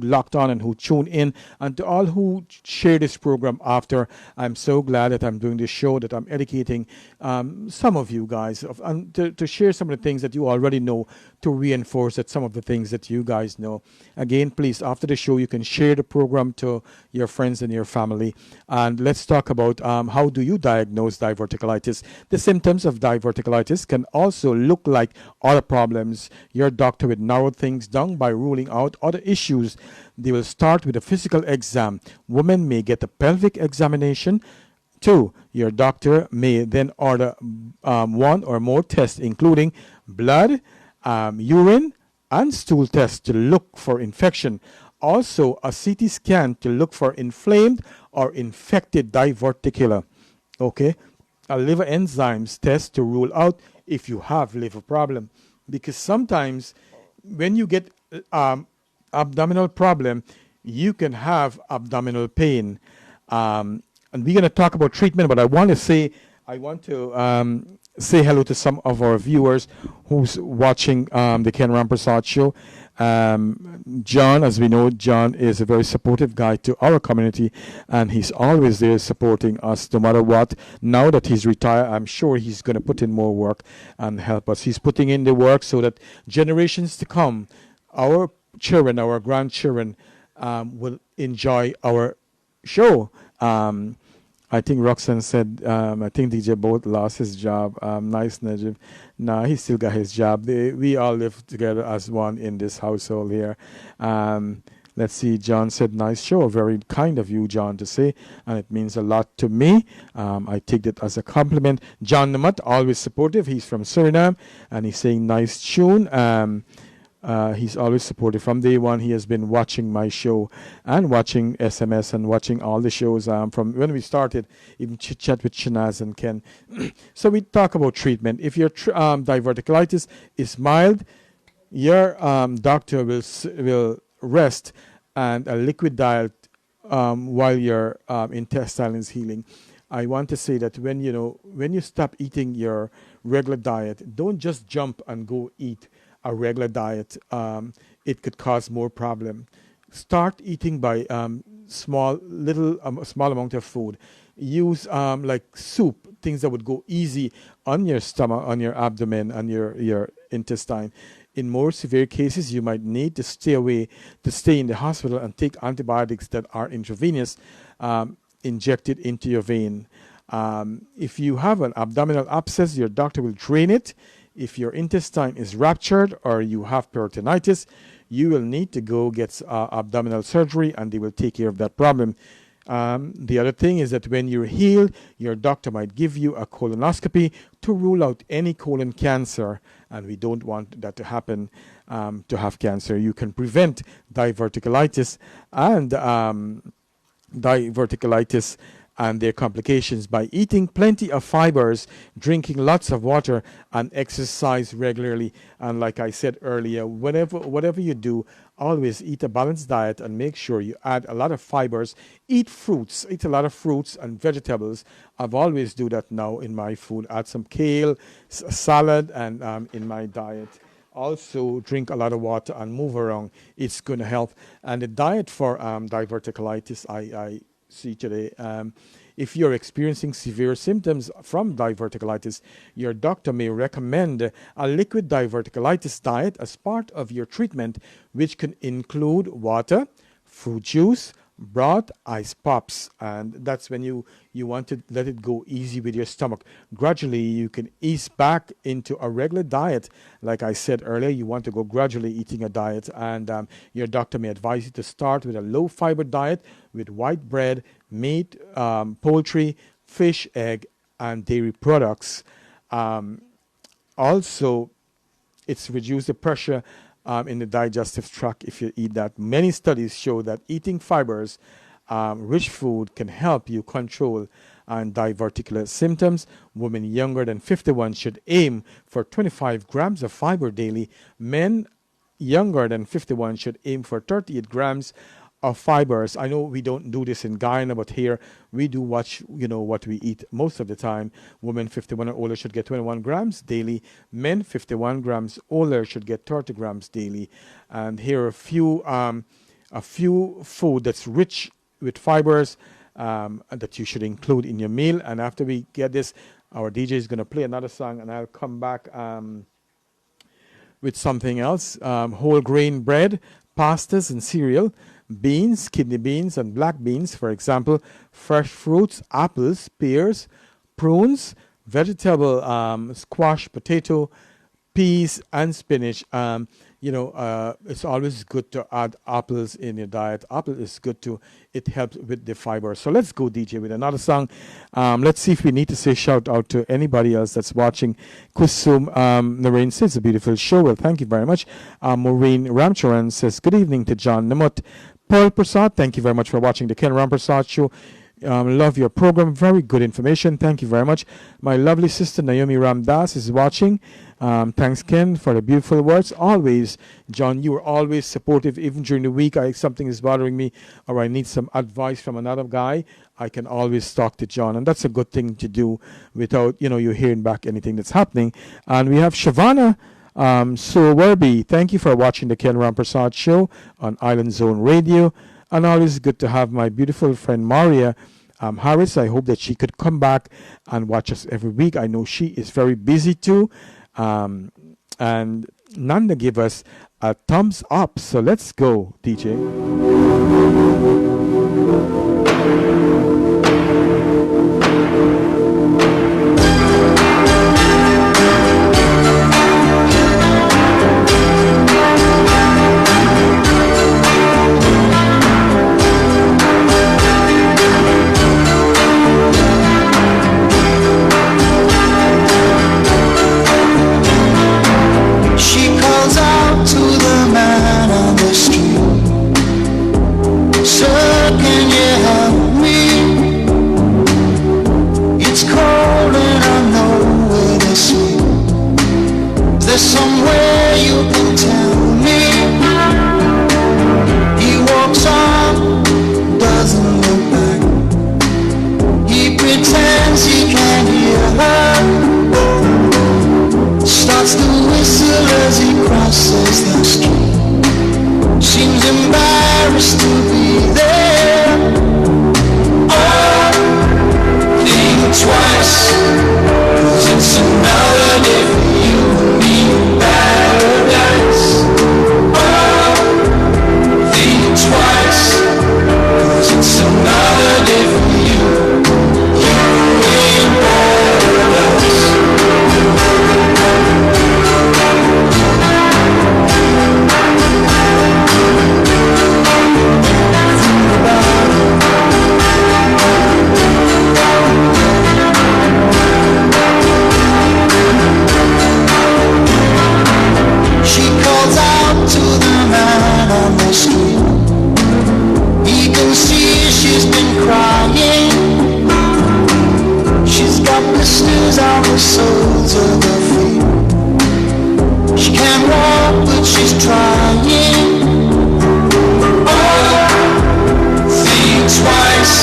locked on and who tuned in, and to all who share this program after. I'm so glad that I'm doing this show, that I'm educating some of you guys, and to share some of the things that you already know, to reinforce that some of the things that you guys know. Again, please, after the show, you can share the program to your friends and your family. And let's talk about how do you diagnose diverticulitis. The symptoms of diverticulitis can also look like other problems. Your doctor will narrow things down by ruling out other issues. They will start with a physical exam. Women may get a pelvic examination. 2. Your doctor may then order one or more tests, including blood, urine, and stool tests to look for infection. Also, a CT scan to look for inflamed or infected diverticula. Okay, a liver enzymes test to rule out if you have liver problem, because sometimes when you get abdominal problem, you can have abdominal pain. And we're going to talk about treatment, but I want to say hello to some of our viewers who's watching the Ken Rampersaud Show. John, as we know, John is a very supportive guy to our community, and he's always there supporting us no matter what. Now that he's retired, I'm sure he's going to put in more work and help us. He's putting in the work so that generations to come, our children, our grandchildren, will enjoy our show. I think Roxanne said, I think DJ Boat lost his job. Nice, Najib. Nah, he still got his job. We all live together as one in this household here. Let's see, John said, nice show. Very kind of you, John, to say. And it means a lot to me. I take it as a compliment. John Namat, always supportive. He's from Suriname. And he's saying, nice tune. He's always supportive. From day one, he has been watching my show and watching SMS and watching all the shows from when we started, even chit-chat with Shanaz and Ken. So we talk about treatment. If your diverticulitis is mild, your doctor will rest and a liquid diet while your intestine is healing. I want to say that when you stop eating your regular diet, don't just jump and go eat a regular diet. It could cause more problem. Start eating by small amount of food. Use like soup, things that would go easy on your stomach, on your abdomen, and your intestine. In more severe cases, you might need to stay in the hospital and take antibiotics that are intravenous, injected into your vein. If you have an abdominal abscess, your doctor will drain it. If your intestine is ruptured or you have peritonitis, you will need to go get abdominal surgery, and they will take care of that problem. The other thing is that when you're healed, your doctor might give you a colonoscopy to rule out any colon cancer, and we don't want that to happen, to have cancer. You can prevent diverticulitis and their complications by eating plenty of fibers, drinking lots of water, and exercise regularly. And like I said earlier, whatever you do, always eat a balanced diet and make sure you add a lot of fibers. Eat fruits, eat a lot of fruits and vegetables. I've always do that now in my food. Add some kale, salad, and in my diet. also drink a lot of water and move around. It's going to help. And the diet for diverticulitis, I see today, if you're experiencing severe symptoms from diverticulitis, your doctor may recommend a liquid diverticulitis diet as part of your treatment, which can include water, fruit juice, broth, ice pops. And that's when you want to let it go easy with your stomach. Gradually, you can ease back into a regular diet. Like I said earlier, you want to go gradually eating a diet, and your doctor may advise you to start with a low fiber diet with white bread, meat, poultry, fish, egg, and dairy products. Also, it's reduced the pressure in the digestive tract if you eat that. Many studies show that eating fibers rich food can help you control diverticular symptoms. Women younger than 51 should aim for 25 grams of fiber daily. Men younger than 51 should aim for 38 grams of fibers. I know we don't do this in Guyana, but here we do what we eat most of the time. Women 51 or older should get 21 grams daily. Men 51 grams older should get 30 grams daily. And here are a few food that's rich with fibers that you should include in your meal. And after we get this, our DJ is going to play another song, and I'll come back with something else. Whole grain bread, pastas and cereal, beans, kidney beans and black beans, for example, fresh fruits, apples, pears, prunes, vegetable, squash, potato, peas and spinach. It's always good to add apples in your diet. Apple is good too. It helps with the fiber. So let's go, DJ, with another song. Let's see if we need to say shout out to anybody else that's watching. Kusum Noreen says, it's a beautiful show. Well, thank you very much. Maureen Ramcharan says, good evening to John Namut. Paul Prasad, thank you very much for watching the Ken Rampersaud Show. Love your program. Very good information. Thank you very much. My lovely sister Naomi Ramdas is watching. Thanks, Ken, for the beautiful words. Always, John, you are always supportive. Even during the week, something is bothering me or I need some advice from another guy, I can always talk to John. And that's a good thing to do without, you hearing back anything that's happening. And we have Shavana Werby. Thank you for watching the Ken Rampersaud Show on Island Zone Radio. And always good to have my beautiful friend Maria Harris. I hope that she could come back and watch us every week. I know she is very busy too. And Nanda gave us a thumbs up. So let's go, DJ. Somewhere you can tell me. He walks on, doesn't look back. He pretends he can't hear her. Starts to whistle as he crosses the street. Seems embarrassed to be there. Oh, think twice, 'cause it's another day for you. Paradise. Oh, think twice, 'cause it's another day for you. You in paradise. Think about it. She calls out to the man on the street. He can see she's been crying. She's got blisters on the soles of her feet. She can't walk, but she's trying. Oh, think twice,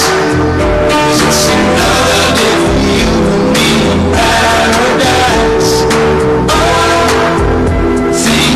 'cause it's another day for you and me in paradise. Oh, think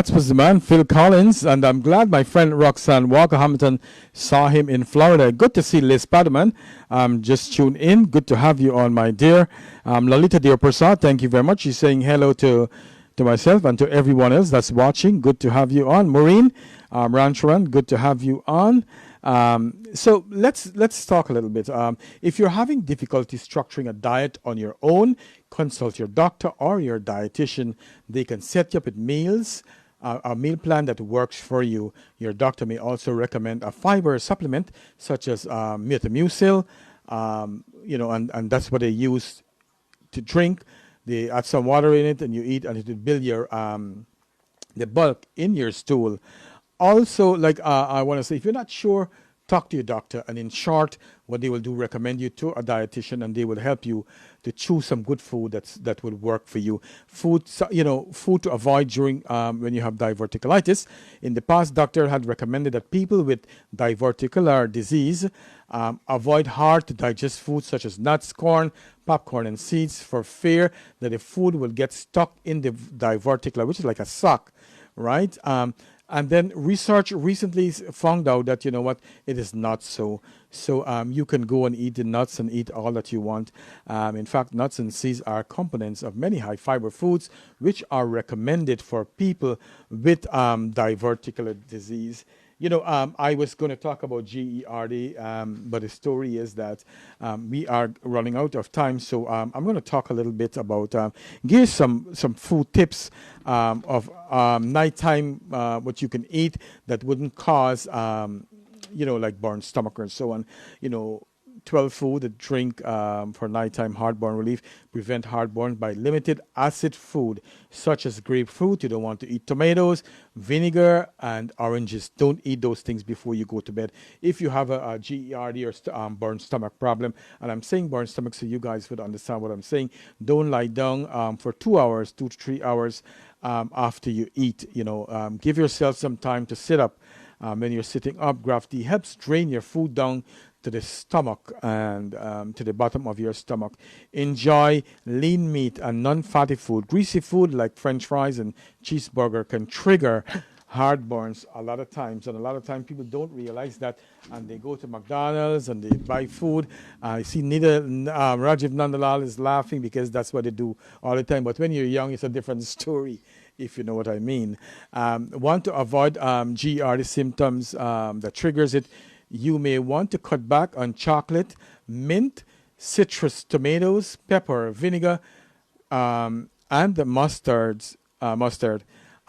that was the man, Phil Collins, and I'm glad my friend Roxanne Walker Hamilton saw him in Florida. Good to see Liz Paduman. Just tuned in. Good to have you on, my dear. Lalita Dear Prasad, thank you very much. She's saying hello to myself and to everyone else that's watching. Good to have you on. Maureen Rancharan, good to have you on. So let's talk a little bit. If you're having difficulty structuring a diet on your own, consult your doctor or your dietitian. They can set you up with meals, a meal plan that works for you. Your doctor may also recommend a fiber supplement such as Metamucil, and that's what they use to drink. They add some water in it and you eat, and it will build your the bulk in your stool. Also, I want to say, if you're not sure, talk to your doctor. And in short, what they will do, recommend you to a dietitian, and they will help you to choose some good food that will work for you. Food to avoid during when you have diverticulitis. In the past, doctor had recommended that people with diverticular disease avoid hard to digest foods such as nuts, corn, popcorn, and seeds, for fear that the food will get stuck in the diverticula, which is like a sock, right? And then research recently found out that, you know what, it is not so. So you can go and eat the nuts and eat all that you want. In fact, nuts and seeds are components of many high fiber foods, which are recommended for people with diverticular disease. I was going to talk about GERD, but the story is that we are running out of time. So I'm going to talk a little bit about, give some food tips of nighttime, what you can eat that wouldn't cause, like burn stomach and so on. 12 food that drink for nighttime heartburn relief. Prevent heartburn by limited acid food such as grapefruit. You don't want to eat tomatoes, vinegar, and oranges. Don't eat those things before you go to bed. If you have a GERD or burn stomach problem, and I'm saying burn stomach so you guys would understand what I'm saying, don't lie down for 2 hours, 2 to 3 hours after you eat. Give yourself some time to sit up. When you're sitting up, gravity helps drain your food down to the stomach and to the bottom of your stomach. Enjoy lean meat and non-fatty food. Greasy food like French fries and cheeseburger can trigger heartburns a lot of times. And a lot of times people don't realize that, and they go to McDonald's and they buy food. I see Rajiv Nandalal is laughing because that's what they do all the time. But when you're young, it's a different story, if you know what I mean. Want to avoid GERD symptoms that triggers it. You may want to cut back on chocolate, mint, citrus, tomatoes, pepper, vinegar, and the mustard.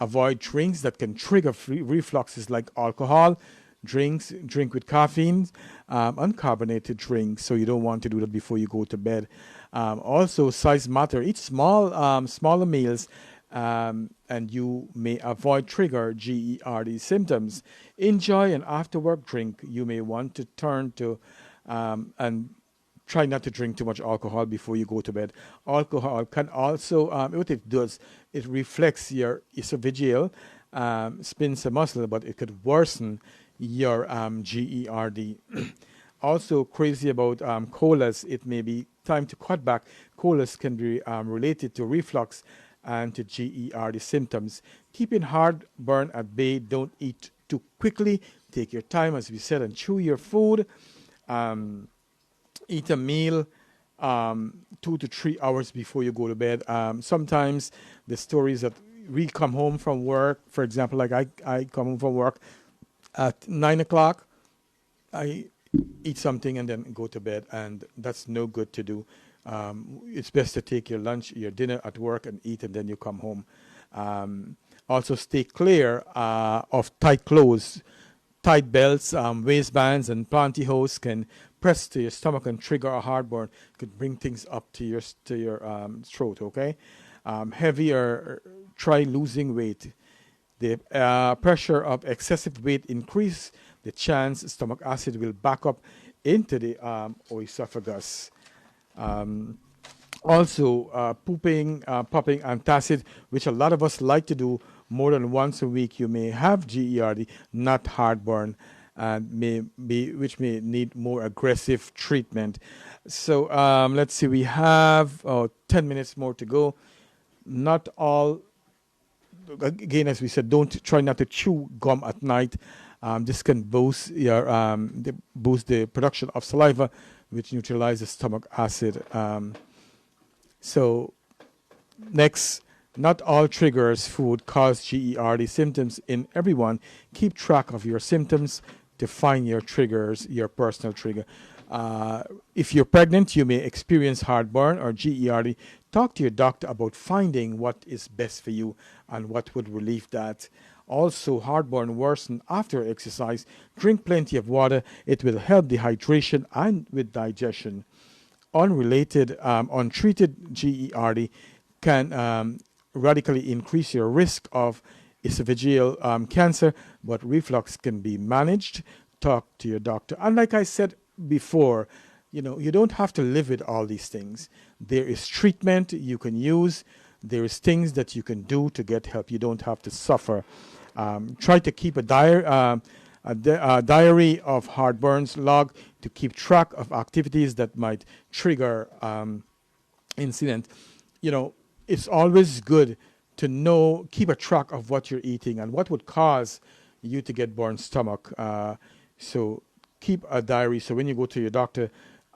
Avoid drinks that can trigger refluxes like alcohol, drink with caffeine, uncarbonated drinks. So you don't want to do that before you go to bed. Also, size matter. Eat smaller meals. And you may avoid trigger GERD symptoms. Enjoy an after-work drink. You may want to turn to and try not to drink too much alcohol before you go to bed. Alcohol can also, what it does, it reflects your esophageal, spins the muscle, but it could worsen your GERD. Also crazy about colas. It may be time to cut back. Colas can be related to reflux and to GERD symptoms. Keeping heartburn at bay. Don't eat too quickly. Take your time, as we said, and chew your food. Eat a meal 2 to 3 hours before you go to bed. Sometimes the stories that we come home from work, for example, like I come home from work at 9 o'clock, I eat something and then go to bed, and that's no good to do. It's best to take your lunch, your dinner at work and eat, and then you come home. Also, stay clear of tight clothes. Tight belts, waistbands, and pantyhose can press to your stomach and trigger a heartburn. Could bring things up to your throat. Okay, heavier. Try losing weight. The pressure of excessive weight increase the chance stomach acid will back up into the esophagus. Also, pooping, popping antacid, which a lot of us like to do more than once a week. You may have GERD, not heartburn, and which may need more aggressive treatment. So let's see, we have 10 minutes more to go. Not all again, as we said, don't try not to chew gum at night. This can boost the production of saliva, which neutralizes stomach acid. So next, not all triggers food cause GERD symptoms in everyone. Keep track of your symptoms to find your triggers, your personal trigger. If you're pregnant, you may experience heartburn or GERD. Talk to your doctor about finding what is best for you and what would relieve that. Also, heartburn worsen after exercise. Drink plenty of water. It will help dehydration and with digestion. Unrelated, untreated GERD can radically increase your risk of esophageal cancer, but reflux can be managed. Talk to your doctor. And like I said before, you don't have to live with all these things. There is treatment you can use. There is things that you can do to get help. You don't have to suffer. Try to keep a diary of heartburns log to keep track of activities that might trigger incident. It's always good to keep a track of what you're eating and what would cause you to get burnt stomach. So keep a diary. So when you go to your doctor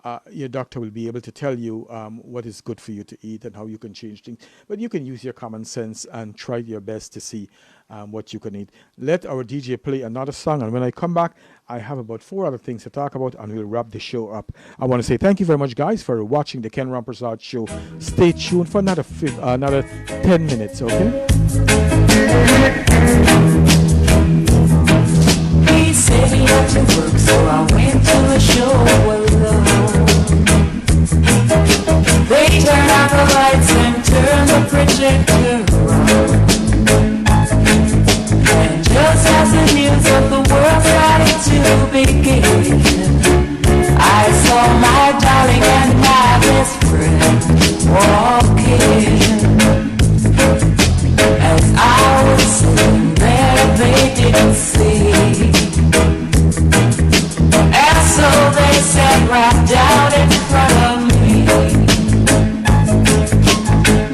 will be able to tell you what is good for you to eat and how you can change things. But you can use your common sense and try your best to see what you can eat. Let our DJ play another song, and when I come back, I have about 4 other things to talk about, and we'll wrap the show up. I want to say thank you very much, guys, for watching the Ken Rampersaud Show. Stay tuned for another 10 minutes, okay? He said he had to work, so I went to a show alone. They turned out the lights and turned the projector on. And just as the news of the world started to begin, I saw my darling and my best friend walking. As I was sitting there, they didn't see. And so they sat right down in front of me.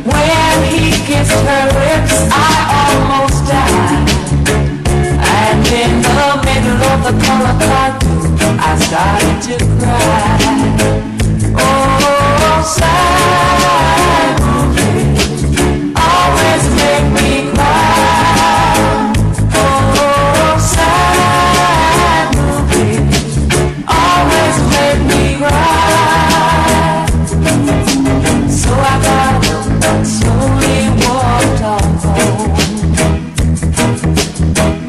When he kissed her lips, I almost died. And in the middle of the color cartoon, I started to cry. Oh, sad movie always make me cry. Oh, sad movie always make me cry. So I got up and slowly walked on home.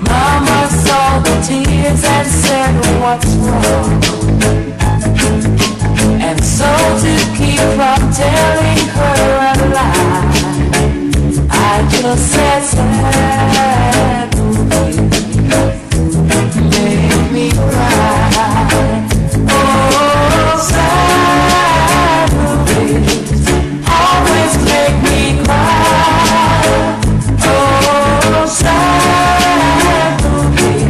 Mama saw the tears and said, what's wrong? And so to keep from telling her a lie, I just said, sad movie make me cry. Oh, sad movies always make me cry. Oh, sad movies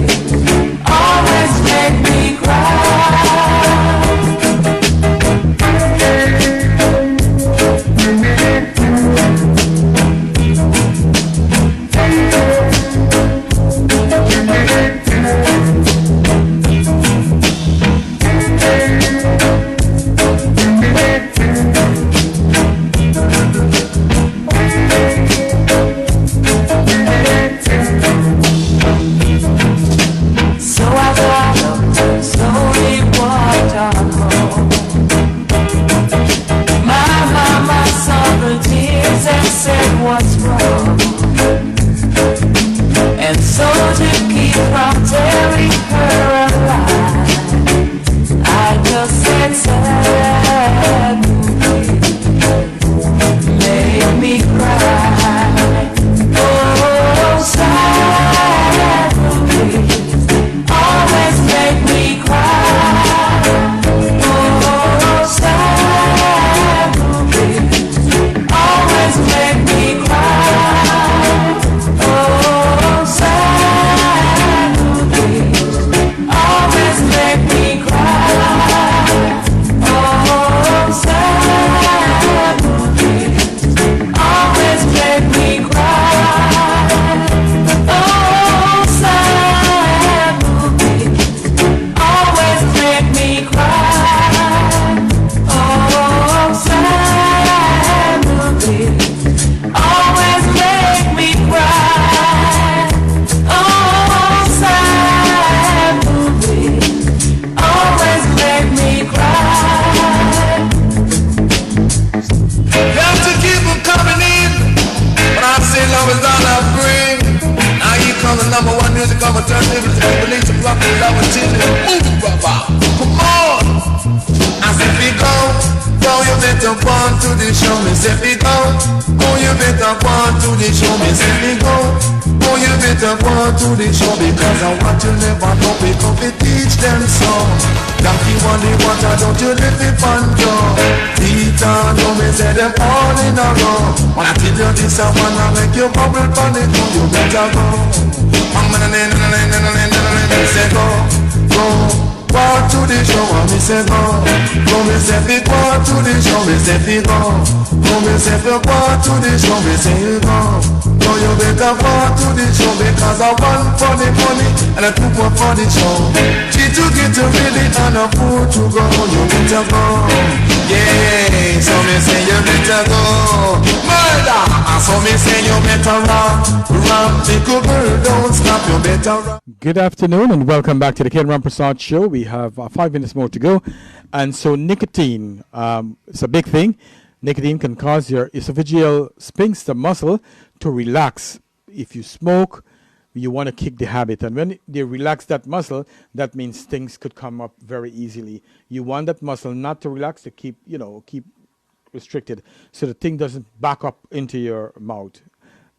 always make me cry. So I got up and slowly walked on home. My mama saw the tears and said, what's wrong? And so to keep from telling her a lie, I just said, sad movie make me cry. Oh, sad movies always make me cry. Oh, sad movies always make me cry. Oh, sad movies Come and turn it to release the block and love until you move, Baba. Come on. As if we go, you better go to the show. Me say we go, you better go to the show. Me say we go, you better go to the show. Because I want you never know, because we teach them so. Donkey want the water, don't you let me fun go. Tita, don't me say them all in a row. When I tell you this, I wanna make you bubble on it, you better go. Me say go, go. Go to the show, me say go. Go me say fi go to the show, me say fi go. Go me say fi go to the show, me say you go. Go you better go to the show because I want for the money and I took one for the show. She took it to really and a fool to go. You better go, yeah. So me say you better go. Murder, so me say you better run, run. Make a girl don't stop, you better run. Good afternoon and welcome back to the Ken Rampersaud Show. We have 5 minutes more to go. And so nicotine, it's a big thing. Nicotine can cause your esophageal sphincter muscle to relax. If you smoke, you want to kick the habit. And when they relax that muscle, that means things could come up very easily. You want that muscle not to relax, to keep restricted, so the thing doesn't back up into your mouth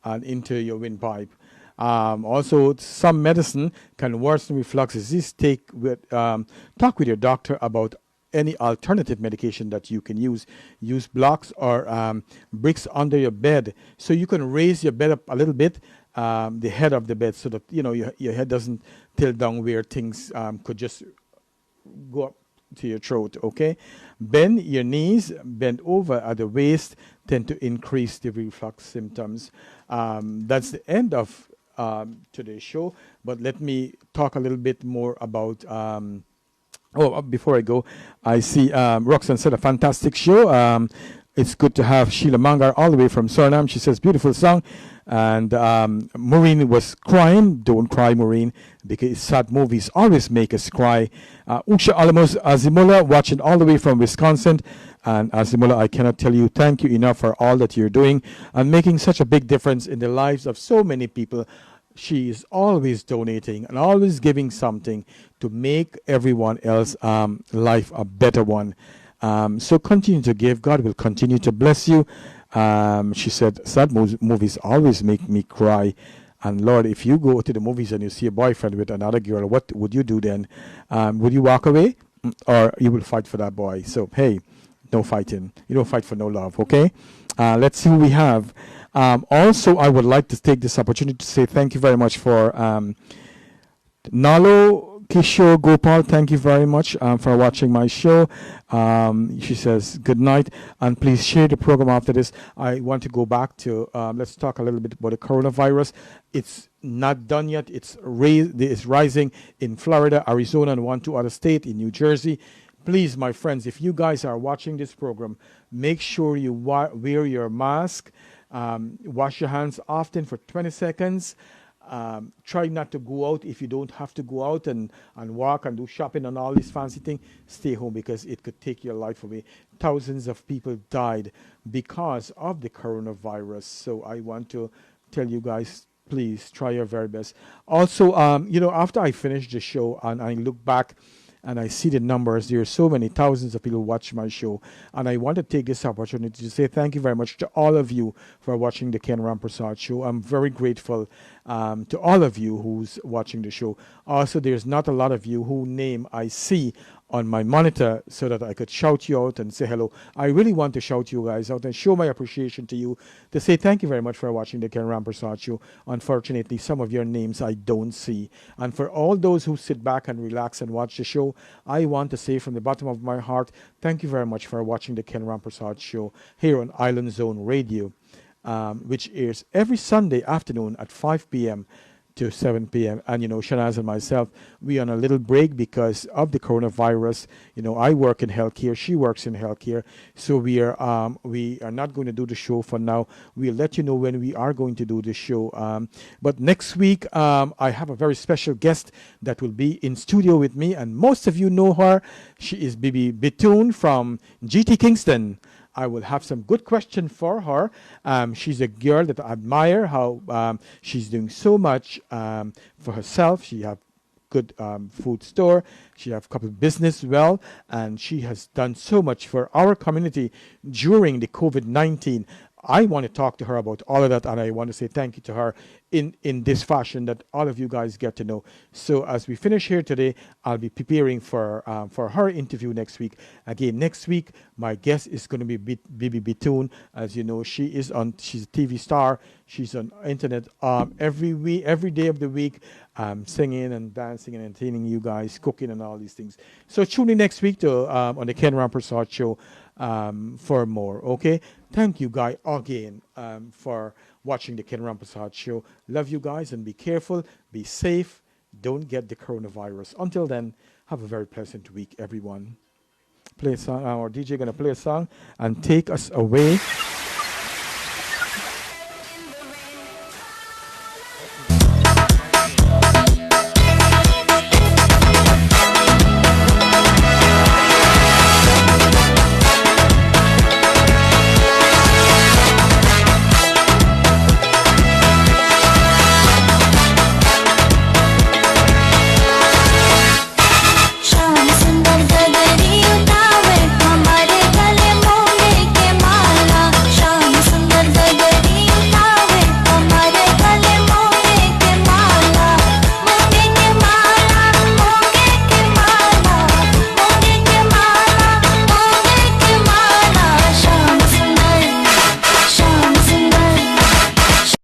and into your windpipe. Also, some medicine can worsen reflux disease. Talk with your doctor about any alternative medication that you can use. Use blocks or bricks under your bed, so you can raise your bed up a little bit, the head of the bed, so that your head doesn't tilt down where things could just go up to your throat. Okay, bend your knees, bend over at the waist, tend to increase the reflux symptoms. That's the end of today's show, but let me talk a little bit more about before I go, I see Roxanne said a fantastic show. It's good to have Sheila Mangar all the way from Suriname. She says beautiful song. And Maureen was crying. Don't cry, Maureen, because sad movies always make us cry. Usha Alamos Azimula watching all the way from Wisconsin. And Azimula, I cannot tell you thank you enough for all that you're doing and making such a big difference in the lives of so many people. She is always donating and always giving something to make everyone else's life a better one. So continue to give. God will continue to bless you. She said, sad movies always make me cry. And Lord, if you go to the movies and you see a boyfriend with another girl, what would you do then? Would you walk away? Or you will fight for that boy? So, hey, no fighting. You don't fight for no love, okay? Let's see who we have. Also, I would like to take this opportunity to say thank you very much for Nalo Kishore Gopal. Thank you very much for watching my show. She says, good night, and please share the program after this. I want to go back to, let's talk a little bit about the coronavirus. It's not done yet. It's rising in Florida, Arizona, and 1-2 other states, in New Jersey. Please, my friends, if you guys are watching this program, make sure you wear your mask. Wash your hands often for 20 seconds. Try not to go out if you don't have to go out and walk and do shopping and all these fancy things. Stay home because it could take your life away. Thousands of people died because of the coronavirus. So I want to tell you guys, please try your very best. Also, after I finish the show and I look back and I see the numbers, there are so many thousands of people who watch my show. And I want to take this opportunity to say thank you very much to all of you for watching the Ken Rampersaud Show. I'm very grateful to all of you who's watching the show. Also, there's not a lot of you whose name I see on my monitor so that I could shout you out and say hello. I really want to shout you guys out and show my appreciation to you, to say thank you very much for watching the Ken Rampersaud Show. Unfortunately, some of your names I don't see. And for all those who sit back and relax and watch the show, I want to say from the bottom of my heart, thank you very much for watching the Ken Rampersaud Show here on Island Zone Radio, which airs every Sunday afternoon at 5 p.m. to 7 p.m. And, Shanaz and myself, we on a little break because of the coronavirus. I work in healthcare. She works in healthcare. So we are not going to do the show for now. We'll let you know when we are going to do the show. But next week, I have a very special guest that will be in studio with me. And most of you know her. She is Bibi Bitoon from GT Kingston. I will have some good question for her. She's a girl that I admire how she's doing so much for herself. She have good food store. She have a couple of business well, and she has done so much for our community during the COVID-19. I want to talk to her about all of that, and I want to say thank you to her in this fashion that all of you guys get to know. So as we finish here today, I'll be preparing for her interview next week. Again, next week, my guest is going to be Bibi Bitoon. As you know, she's a TV star. She's on internet every day of the week, singing and dancing and entertaining you guys, cooking and all these things. So tune in next week to on the Ken Rampersaud Show for more. Okay, thank you, Guy, again for watching the Ken Rampersaud Show. Love you guys and be careful, be safe, don't get the coronavirus. Until then, have a very pleasant week, everyone. Play a song. Our DJ gonna play a song and take us away.